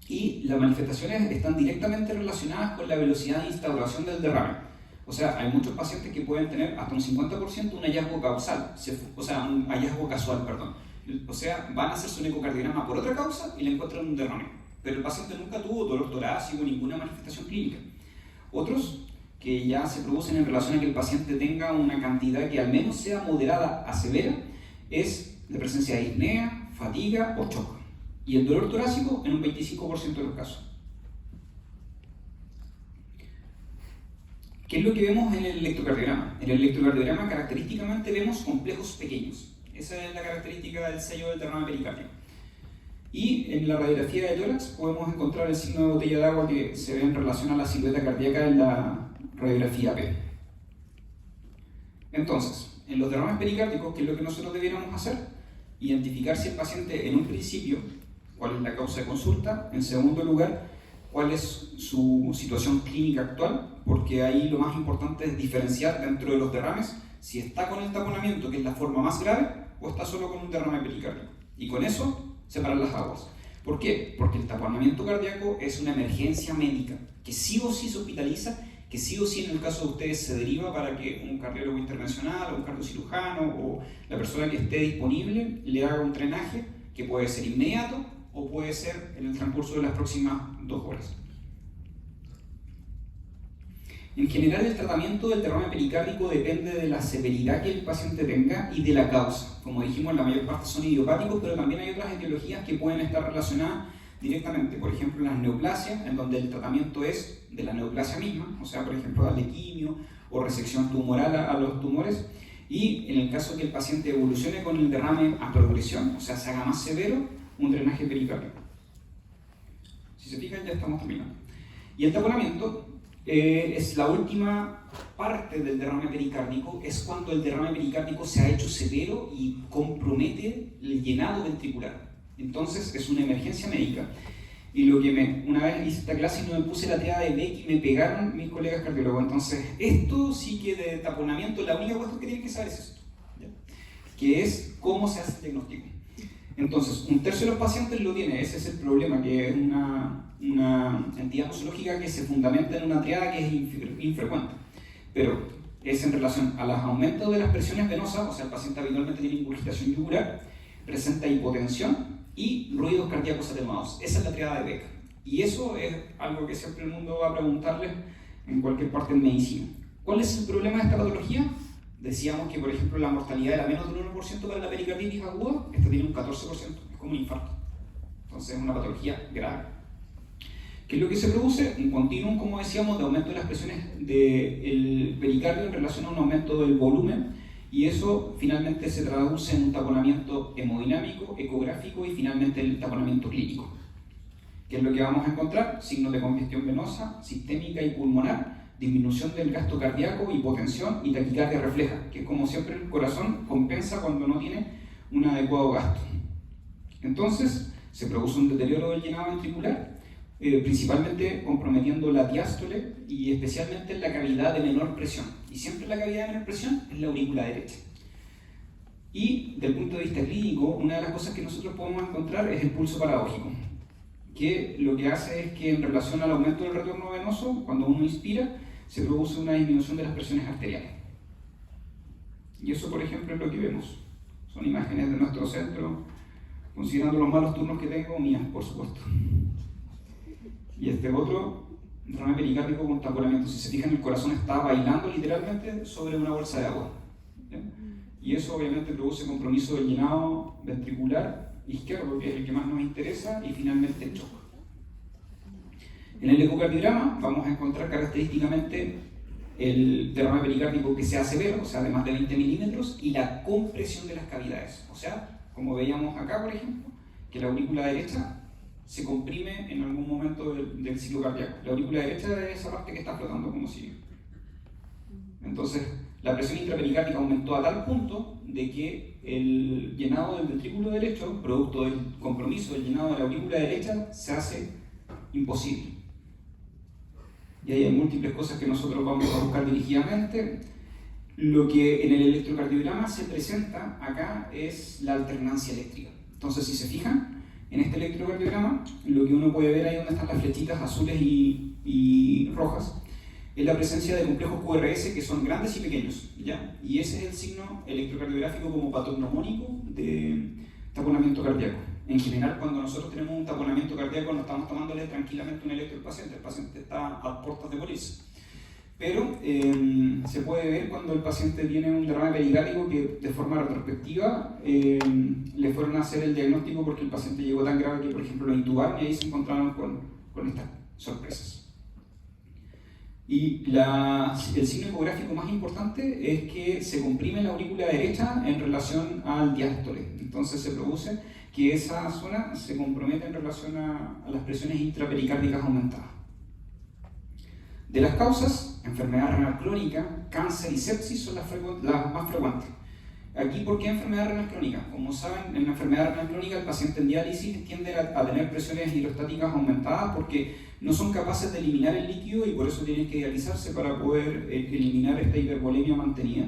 y las manifestaciones están directamente relacionadas con la velocidad de instauración del derrame. O sea, hay muchos pacientes que pueden tener hasta un 50% un hallazgo causal, o sea, un hallazgo casual, perdón. O sea, van a hacerse un ecocardiograma por otra causa y le encuentran un derrame. Pero el paciente nunca tuvo dolor torácico, ninguna manifestación clínica. Otros que ya se producen en relación a que el paciente tenga una cantidad que al menos sea moderada a severa, es la presencia de disnea, fatiga o shock. Y el dolor torácico en un 25% de los casos. ¿Qué es lo que vemos en el electrocardiograma? En el electrocardiograma característicamente vemos complejos pequeños. Esa es la característica del sello del derrame pericárdico. Y en la radiografía de tórax podemos encontrar el signo de botella de agua que se ve en relación a la silueta cardíaca en la radiografía P. Entonces, en los derrames pericárdicos, ¿qué es lo que nosotros debiéramos hacer? Identificar si el paciente en un principio, cuál es la causa de consulta, en segundo lugar, cuál es su situación clínica actual, porque ahí lo más importante es diferenciar dentro de los derrames si está con el taponamiento, que es la forma más grave, o está solo con un derrame pericárdico. Y con eso separar las aguas. ¿Por qué? Porque el taponamiento cardíaco es una emergencia médica que sí o sí se hospitaliza, que sí o sí en el caso de ustedes se deriva para que un cardiólogo intervencional o un cardiocirujano o la persona que esté disponible le haga un drenaje que puede ser inmediato o puede ser en el transcurso de las próximas 2 horas. En general, el tratamiento del derrame pericárdico depende de la severidad que el paciente tenga y de la causa. Como dijimos, la mayor parte son idiopáticos, pero también hay otras etiologías que pueden estar relacionadas directamente. Por ejemplo, las neoplasias, en donde el tratamiento es de la neoplasia misma, o sea, por ejemplo, darle quimio o resección tumoral a los tumores. Y en el caso que el paciente evolucione con el derrame a progresión, o sea, se haga más severo, un drenaje pericárdico. Si se fijan, ya estamos terminando. Y el taponamiento es la última parte del derrame pericárdico, es cuando el derrame pericárdico se ha hecho severo y compromete el llenado ventricular. Entonces es una emergencia médica. Y lo que una vez hice esta clase y no me puse la triada de Beck y me pegaron mis colegas cardiólogos. Entonces esto sí que de taponamiento, la única cuestión que tienen que saber es esto, ¿ya? Que es cómo se hace el diagnóstico. Entonces, 1/3 de los pacientes lo tiene, ese es el problema, que es una entidad posológica que se fundamenta en una triada que es infrecuente. Pero es en relación a los aumentos de las presiones venosas, o sea, el paciente habitualmente tiene ingurgitación yugular, presenta hipotensión y ruidos cardíacos atenuados. Esa es la triada de Beck. Y eso es algo que siempre el mundo va a preguntarle en cualquier parte en medicina. ¿Cuál es el problema de esta patología? Decíamos que, por ejemplo, la mortalidad era menos del 1% para la pericarditis aguda, esta tiene un 14%, es como un infarto. Entonces es una patología grave. ¿Qué es lo que se produce? Un continuum, como decíamos, de aumento de las presiones del pericardio en relación a un aumento del volumen, y eso finalmente se traduce en un taponamiento hemodinámico, ecográfico y finalmente el taponamiento clínico. ¿Qué es lo que vamos a encontrar? Signos de congestión venosa, sistémica y pulmonar, disminución del gasto cardíaco, hipotensión y taquicardia refleja, que es como siempre el corazón compensa cuando no tiene un adecuado gasto. Entonces, se produce un deterioro del llenado ventricular, principalmente comprometiendo la diástole y especialmente en la cavidad de menor presión. Y siempre la cavidad de menor presión es la aurícula derecha. Y, del punto de vista clínico, una de las cosas que nosotros podemos encontrar es el pulso paradójico, que lo que hace es que en relación al aumento del retorno venoso, cuando uno inspira, se produce una disminución de las presiones arteriales. Y eso, por ejemplo, es lo que vemos. Son imágenes de nuestro centro, considerando los malos turnos que tengo, mías, por supuesto. Y este otro, derrame pericárdico con taponamiento. Si se fijan, el corazón está bailando literalmente sobre una bolsa de agua, ¿ya? Y eso obviamente produce compromiso del llenado ventricular izquierdo, que es el que más nos interesa, y finalmente el shock. En el ecocardiograma vamos a encontrar característicamente el derrame pericárdico que sea severo, o sea, de más de 20 milímetros, y la compresión de las cavidades. O sea, como veíamos acá, por ejemplo, que la aurícula derecha se comprime en algún momento del ciclo cardíaco. La aurícula derecha es esa parte que está flotando como sigue. Entonces, la presión intrapericárdica aumentó a tal punto de que el llenado del ventrículo derecho, producto del compromiso del llenado de la aurícula derecha, se hace imposible. Y ahí hay múltiples cosas que nosotros vamos a buscar dirigidamente. Lo que en el electrocardiograma se presenta acá es la alternancia eléctrica. Entonces, si se fijan, En este electrocardiograma, lo que uno puede ver ahí donde están las flechitas azules y rojas, es la presencia de complejos QRS que son grandes y pequeños, ¿ya? Y ese es el signo electrocardiográfico como patognomónico de taponamiento cardíaco. En general, cuando nosotros tenemos un taponamiento cardíaco, no estamos tomándole tranquilamente un electro al paciente está a puertas de morirse. Pero se puede ver cuando el paciente tiene un derrame pericárdico que de forma retrospectiva le fueron a hacer el diagnóstico porque el paciente llegó tan grave que, por ejemplo, lo intubaron y ahí se encontraron con estas sorpresas. Y el signo ecográfico más importante es que se comprime la aurícula derecha en relación al diástole. Entonces se produce que esa zona se compromete en relación a las presiones intrapericárdicas aumentadas. De las causas, enfermedad renal crónica, cáncer y sepsis son las más frecuentes. Aquí, ¿por qué enfermedad renal crónica? Como saben, en la enfermedad renal crónica el paciente en diálisis tiende a tener presiones hidrostáticas aumentadas porque no son capaces de eliminar el líquido y por eso tienen que dializarse para poder eliminar esta hipervolemia mantenida.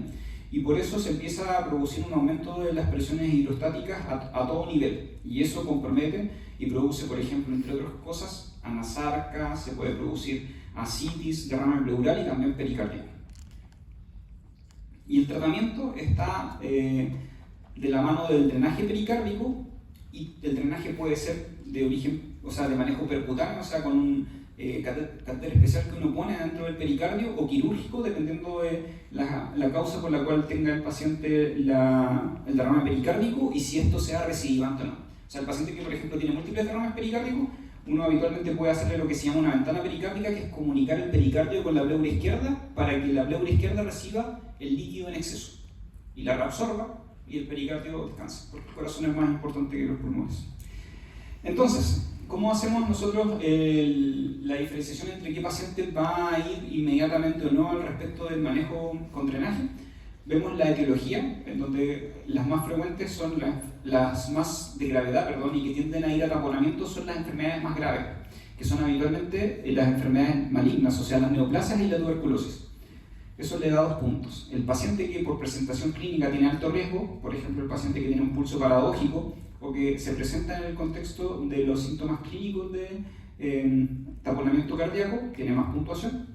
Y por eso se empieza a producir un aumento de las presiones hidrostáticas a todo nivel. Y eso compromete y produce, por ejemplo, entre otras cosas, anasarca, se puede producir ascitis, derrame pleural y también pericardio. Y el tratamiento está de la mano del drenaje pericárdico, y el drenaje puede ser de origen, o sea, de manejo percutáneo, o sea, con un catéter especial que uno pone dentro del pericardio, o quirúrgico, dependiendo de la causa por la cual tenga el paciente el derrame pericárdico y si esto sea recidivante o no. O sea, el paciente que, por ejemplo, tiene múltiples derrames pericárdicos, uno habitualmente puede hacerle lo que se llama una ventana pericárdica, que es comunicar el pericardio con la pleura izquierda para que la pleura izquierda reciba el líquido en exceso y la reabsorba y el pericardio descanse, porque el corazón es más importante que los pulmones. Entonces, ¿cómo hacemos nosotros la diferenciación entre qué paciente va a ir inmediatamente o no al respecto del manejo con drenaje? Vemos la etiología, en donde las más frecuentes son las más de gravedad, y que tienden a ir a taponamiento son las enfermedades más graves, que son habitualmente las enfermedades malignas, o sea, las neoplasias y la tuberculosis. Eso le da 2 puntos. El paciente que por presentación clínica tiene alto riesgo, por ejemplo, el paciente que tiene un pulso paradójico o que se presenta en el contexto de los síntomas clínicos de taponamiento cardíaco, tiene más puntuación.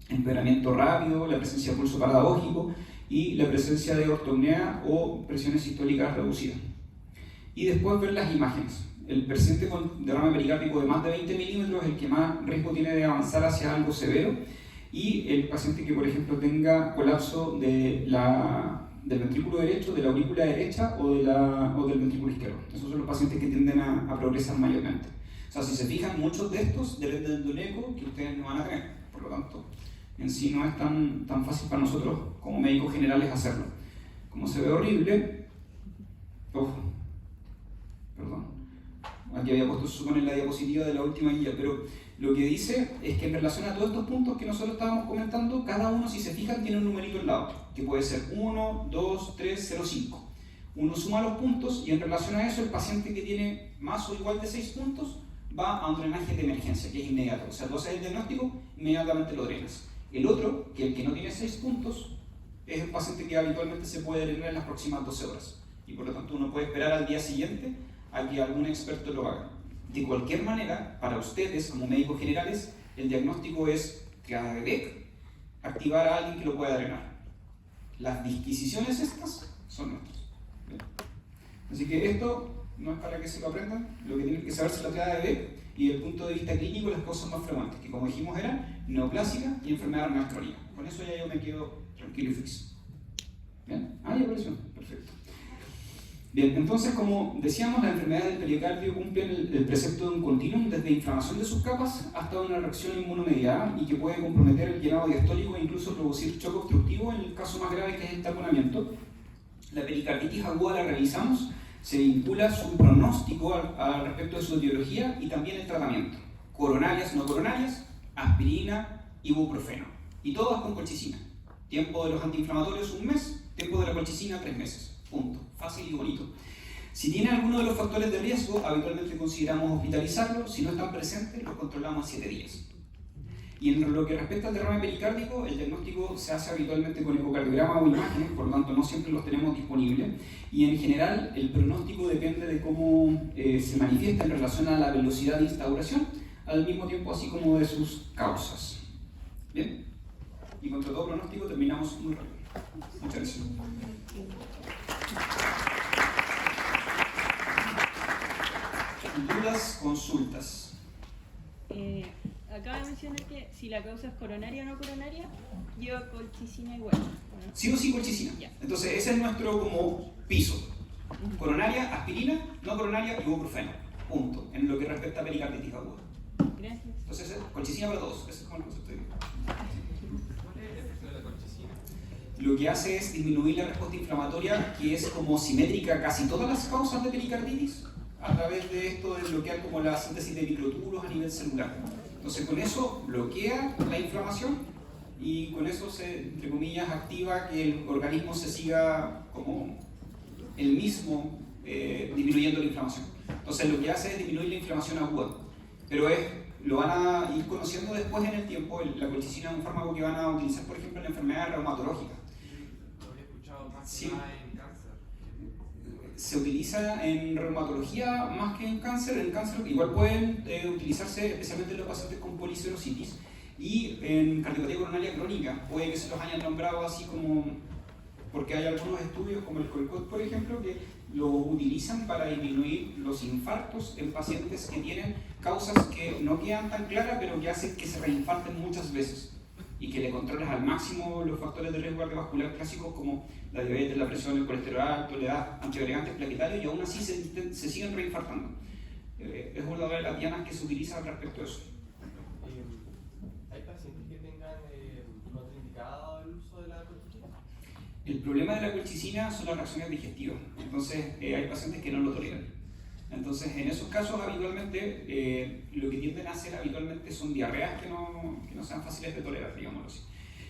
Empeoramiento rápido, la presencia de pulso paradójico y la presencia de ortopnea o presiones sistólicas reducidas. Y después ver las imágenes. El paciente con derrame pericárdico de más de 20 milímetros es el que más riesgo tiene de avanzar hacia algo severo, y el paciente que, por ejemplo, tenga colapso del ventrículo derecho, de la aurícula derecha o del ventrículo izquierdo. Esos son los pacientes que tienden a progresar mayormente. O sea, si se fijan, muchos de estos dependen de un eco que ustedes no van a tener. Por lo tanto, en sí no es tan fácil para nosotros como médicos generales hacerlo. Como se ve horrible, aquí había puesto, supone, la diapositiva de la última guía, pero lo que dice es que en relación a todos estos puntos que nosotros estábamos comentando, cada uno, si se fijan, tiene un numerito al lado, que puede ser 1, 2, 3, 0, 5. Uno suma los puntos y en relación a eso, el paciente que tiene más o igual de 6 puntos va a un drenaje de emergencia, que es inmediato. O sea, tú haces el diagnóstico, inmediatamente lo drenas. El otro, que el que no tiene 6 puntos, es un paciente que habitualmente se puede drenar en las próximas 12 horas. Y por lo tanto uno puede esperar al día siguiente a que algún experto lo haga. De cualquier manera, para ustedes como médicos generales, el diagnóstico es triada de Beck, activar a alguien que lo pueda drenar. Las disquisiciones estas son nuestras. ¿Bien? Así que esto no es para que se lo aprendan, lo que tienen que saber es la triada de Beck y desde el punto de vista clínico las cosas más frecuentes, que como dijimos eran neoplásica y enfermedad renal crónica. Con eso ya yo me quedo tranquilo y feliz. ¿Bien? Ya apareció. Perfecto. Bien, entonces, como decíamos, las enfermedades del pericardio cumplen el precepto de un continuum desde inflamación de sus capas hasta una reacción inmunomediada y que puede comprometer el llenado diastólico e incluso producir choque obstructivo en el caso más grave, que es el taponamiento. La pericarditis aguda la revisamos, se vincula su pronóstico al respecto de su etiología y también el tratamiento. Coronarias, no coronarias, aspirina, ibuprofeno. Y todas con colchicina. Tiempo de los antiinflamatorios 1 mes, tiempo de la colchicina 3 meses. Punto. Fácil y bonito. Si tiene alguno de los factores de riesgo, habitualmente consideramos hospitalizarlo. Si no están presentes, los controlamos a 7 días. Y en lo que respecta al derrame pericárdico, el diagnóstico se hace habitualmente con ecocardiograma o imágenes, por lo tanto no siempre los tenemos disponibles. Y en general el pronóstico depende de cómo se manifiesta en relación a la velocidad de instauración, al mismo tiempo así como de sus causas. ¿Bien? Y contra todo pronóstico terminamos muy rápido. Muchas gracias. Dudas, consultas. Acaba de mencionar que si la causa es coronaria o no coronaria, lleva colchicina igual, ¿no? Sí o sí colchicina. Ya. Entonces ese es nuestro como piso. Coronaria, aspirina, no coronaria, ibuprofeno. Punto. En lo que respecta a pericarditis aguda. Gracias. Entonces colchicina para todos. Ese es como el concepto de ¿Cuál es el efecto de la colchicina? Lo que hace es disminuir la respuesta inflamatoria, que es como simétrica a casi todas las causas de pericarditis, a través de esto de bloquear como la síntesis de microtúbulos a nivel celular. Entonces con eso bloquea la inflamación y con eso se, entre comillas, activa que el organismo se siga como el mismo disminuyendo la inflamación. Entonces lo que hace es disminuir la inflamación aguda, pero lo van a ir conociendo después en el tiempo. La colchicina es un fármaco que van a utilizar, por ejemplo, en la enfermedad reumatológica. Lo había escuchado más Sí. que nada en cáncer. Se utiliza en reumatología más que en cáncer. En cáncer igual pueden utilizarse especialmente en los pacientes con policerositis, y en cardiopatía coronaria crónica puede que se los hayan nombrado así como porque hay algunos estudios como el Colcott, por ejemplo, que lo utilizan para disminuir los infartos en pacientes que tienen causas que no quedan tan claras pero que hacen que se reinfarten muchas veces y que le controlas al máximo los factores de riesgo cardiovascular clásicos como la diabetes, la presión, el colesterol alto, la edad, antiagregantes plaquetarios, y aún así se siguen reinfartando. Es una de las dianas que se utiliza al respecto de eso. ¿Hay pacientes que tengan contraindicado el uso de la colchicina? El problema de la colchicina son las reacciones digestivas, entonces hay pacientes que no lo toleran. Entonces en esos casos habitualmente lo que tienden a hacer habitualmente son diarreas que no sean fáciles de tolerar, digámoslo así.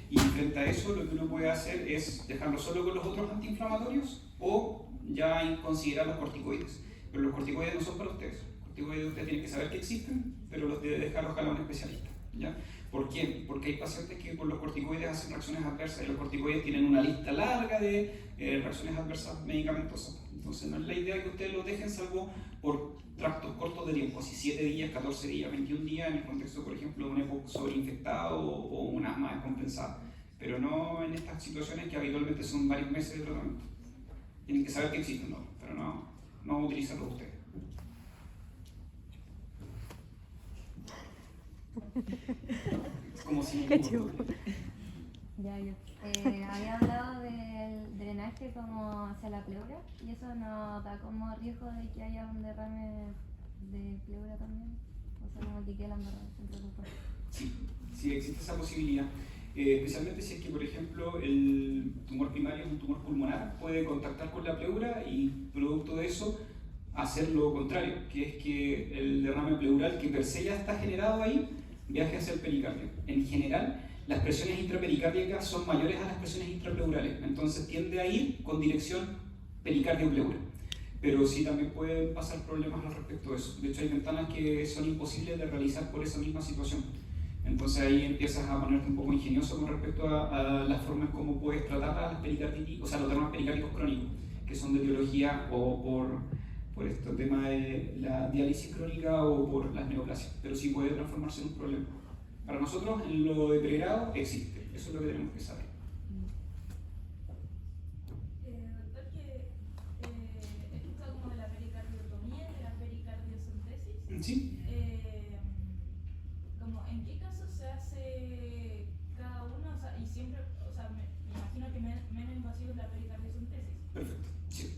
Y frente a eso lo que uno puede hacer es dejarlo solo con los otros antiinflamatorios o ya considerar los corticoides. Pero los corticoides no son para ustedes. Los corticoides ustedes tienen que saber que existen, pero los debe dejar ojalá un especialista, ¿ya? ¿Por qué? Porque hay pacientes que con los corticoides hacen reacciones adversas y los corticoides tienen una lista larga de reacciones adversas medicamentosas. Entonces no es la idea que ustedes los dejen salvo por tractos cortos de tiempo, así 7 días, 14 días, 21 días en el contexto, por ejemplo, de un EPOC sobreinfectado o un asma descompensada. Pero no en estas situaciones que habitualmente son varios meses de tratamiento. Tienen que saber que existen, ¿no? Pero no utilizarlo ustedes. Es como si... Qué chivo. Ya, yo. Había hablado del drenaje como hacia la pleura, y eso no da como riesgo de que haya un derrame de pleura también. O sea, como que quede la embarrada, sin preocupar. Sí, existe esa posibilidad. Especialmente si es que, por ejemplo, el tumor primario es un tumor pulmonar, puede contactar con la pleura y, producto de eso, hacer lo contrario, que es que el derrame pleural que per se ya está generado ahí, viaje hacia el pericardio. En general, las presiones intrapericárdicas son mayores a las presiones intrapleurales, entonces tiende a ir con dirección pericardio-pleura. Pero sí también pueden pasar problemas al respecto de eso. De hecho, hay ventanas que son imposibles de realizar por esa misma situación. Entonces ahí empiezas a ponerte un poco ingenioso con respecto a las formas como puedes tratar a las pericarditis, o sea, los derrames pericárdicos crónicos, que son de etiología o por este tema de la diálisis crónica o por las neoplasias, pero sí puede transformarse en un problema. Para nosotros, en lo de pregrado existe, eso es lo que tenemos que saber. Doctor, que he escuchado como de la pericardiotomía y de la pericardiocentesis. ¿Sí? Como, ¿en qué casos se hace cada uno? O sea, y siempre, o sea, me imagino que menos invasivo es la pericardiocentesis. Perfecto, sí.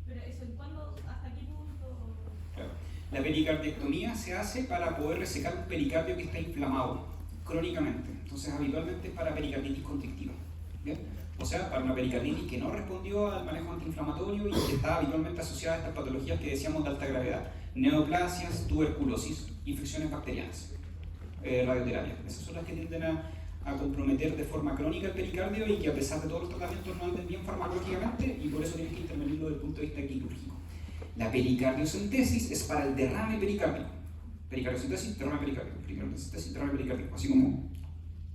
Pero eso, ¿en cuándo, hasta qué punto? Claro. La pericardiectomía se hace para poder resecar un pericardio que está inflamado crónicamente. Entonces, habitualmente es para pericarditis constrictiva. ¿Bien? O sea, para una pericarditis que no respondió al manejo antiinflamatorio y que está habitualmente asociada a estas patologías que decíamos de alta gravedad: neoplasias, tuberculosis, infecciones bacterianas, radioterapia. Esas son las que tienden a comprometer de forma crónica el pericardio y que a pesar de todos los tratamientos no anden bien farmacológicamente y por eso tienes que intervenirlo desde el punto de vista quirúrgico. La pericardiocentesis es para el derrame pericárdico. pericardiocentesis, derrame pericárdico, pericardiocentesis, derrame pericárdico, así como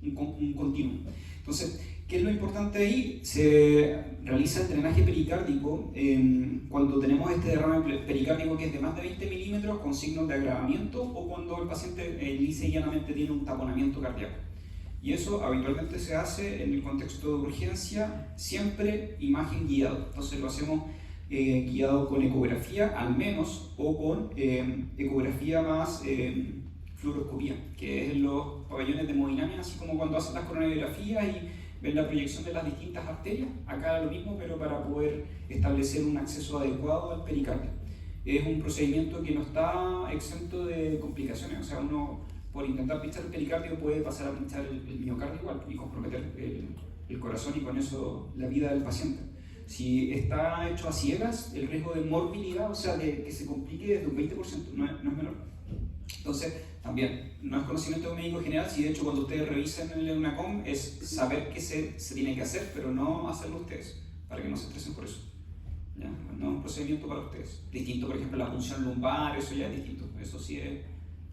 un continuo. Entonces, ¿qué es lo importante ahí? Se realiza el drenaje pericárdico cuando tenemos este derrame pericárdico que es de más de 20 milímetros con signos de agravamiento o cuando el paciente lisa y llanamente tiene un taponamiento cardíaco. Y eso habitualmente se hace en el contexto de urgencia, siempre imagen guiado. Entonces lo hacemos guiado con ecografía al menos o con ecografía más fluoroscopía, que es en los pabellones de hemodinamia, así como cuando hacen las coronariografías y ven la proyección de las distintas arterias. Acá lo mismo, pero para poder establecer un acceso adecuado al pericardio. Es un procedimiento que no está exento de complicaciones, o sea, uno por intentar pinchar el pericardio puede pasar a pinchar el miocardio igual y comprometer el corazón y con eso la vida del paciente. Si está hecho a ciegas, el riesgo de morbilidad, o sea, de que se complique es de un 20%, no es menor. Entonces, también, no es conocimiento de un médico general, si de hecho cuando ustedes revisen en el UNACOM es saber qué se tiene que hacer, pero no hacerlo ustedes, para que no se estresen por eso. ¿Ya? No es un procedimiento para ustedes. Distinto, por ejemplo, la punción lumbar, eso ya es distinto. Eso sí es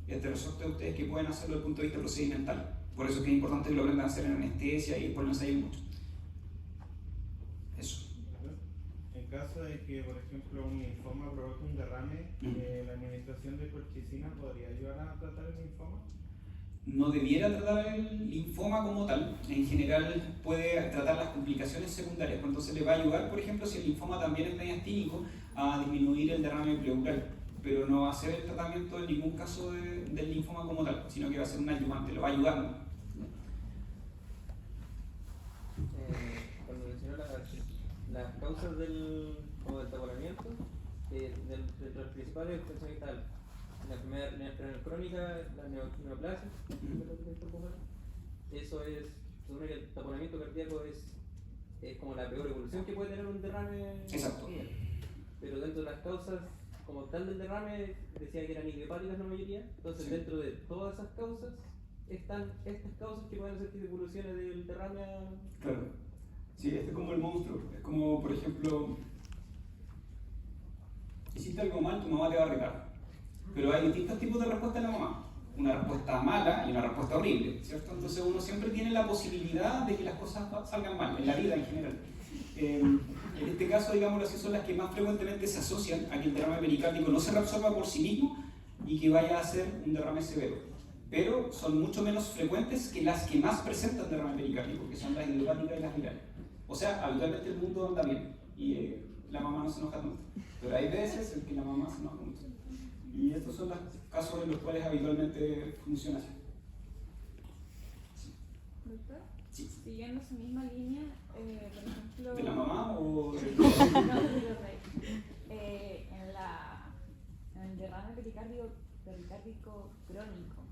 de resorte de ustedes que pueden hacerlo desde el punto de vista procedimental. Por eso es que es importante que lo aprendan a hacer en anestesia y después no ensayen mucho. Eso. En caso de que, por ejemplo, un linfoma provoque un derrame, ¿la administración de colchicina podría ayudar a tratar el linfoma? No debiera tratar el linfoma como tal. En general puede tratar las complicaciones secundarias. Entonces le va a ayudar, por ejemplo, si el linfoma también es mediastínico, a disminuir el derrame pleural. Pero no va a ser el tratamiento en ningún caso del linfoma como tal, sino que va a ser un ayudante, lo va a ayudar, ¿no? Cuando mencionó las causas del taponamiento, de los principales pensé que está la enfermedad renal crónica, la neoplasia, eso es, según el taponamiento cardíaco es como la peor evolución que puede tener un derrame. Exacto. Pero dentro de las causas como tal del derrame, decía que eran idiopáticas la mayoría, entonces sí. Dentro de todas esas causas están estas causas que pueden hacer que evoluciones del derrame a... Claro, sí, este es como el monstruo, es como, por ejemplo, hiciste algo mal, tu mamá te va a retar, pero hay distintos tipos de respuesta de la mamá, una respuesta mala y una respuesta horrible, ¿cierto? Entonces uno siempre tiene la posibilidad de que las cosas salgan mal, en la vida en general. En este caso, digámoslo así, son las que más frecuentemente se asocian a que el derrame pericárdico no se reabsorba por sí mismo y que vaya a ser un derrame severo. Pero son mucho menos frecuentes que las que más presentan derrame pericárdico, que son las idiopáticas y las virales. O sea, habitualmente el mundo anda bien y la mamá no se enoja tanto. Pero hay veces en que la mamá se enoja mucho. Y estos son los casos en los cuales habitualmente funciona así. ¿Doctor? Sí. Siguiendo esa misma línea, por ejemplo... ¿De la mamá o de...? No, de los reyes. En el derrame pericárdico crónico,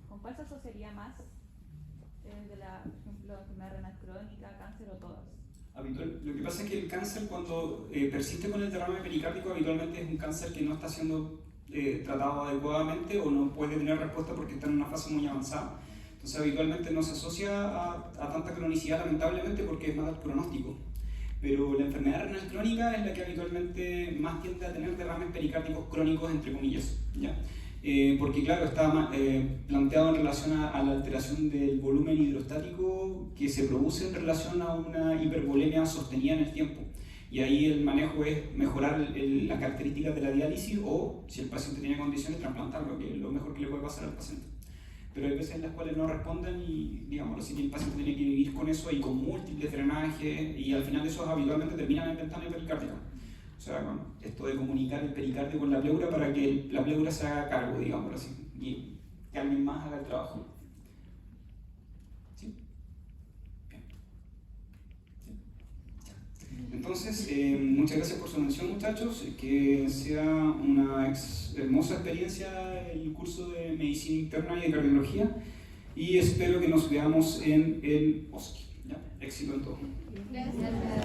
¿con cuál se asociaría más? De la, por ejemplo, enfermedad renal crónica, cáncer o todas. Habitual. Lo que pasa es que el cáncer, cuando persiste con el derrame pericárdico, habitualmente es un cáncer que no está siendo tratado adecuadamente o no puede tener respuesta porque está en una fase muy avanzada. Entonces habitualmente no se asocia a tanta cronicidad, lamentablemente, porque es mal pronóstico. Pero la enfermedad renal crónica es la que habitualmente más tiende a tener derrames pericárdicos crónicos, entre comillas, ¿ya? Porque claro, está planteado en relación a la alteración del volumen hidrostático que se produce en relación a una hipervolemia sostenida en el tiempo. Y ahí el manejo es mejorar las características de la diálisis o, si el paciente tiene condiciones, trasplantarlo, que es lo mejor que le puede pasar al paciente. Pero hay veces en las cuales no responden y, digamos, así que el paciente tiene que vivir con eso y con múltiples drenajes y al final esos habitualmente terminan en ventana pericárdica. O sea, bueno, esto de comunicar el pericardio con la pleura para que la pleura se haga cargo, digamos así, y que alguien más haga el trabajo. ¿Sí? Bien. ¿Sí? Entonces, muchas gracias por su atención, muchachos, que sea una hermosa experiencia el curso de Medicina Interna y de Cardiología y espero que nos veamos en el OSCE. ¿Ya? Éxito en todo. Gracias.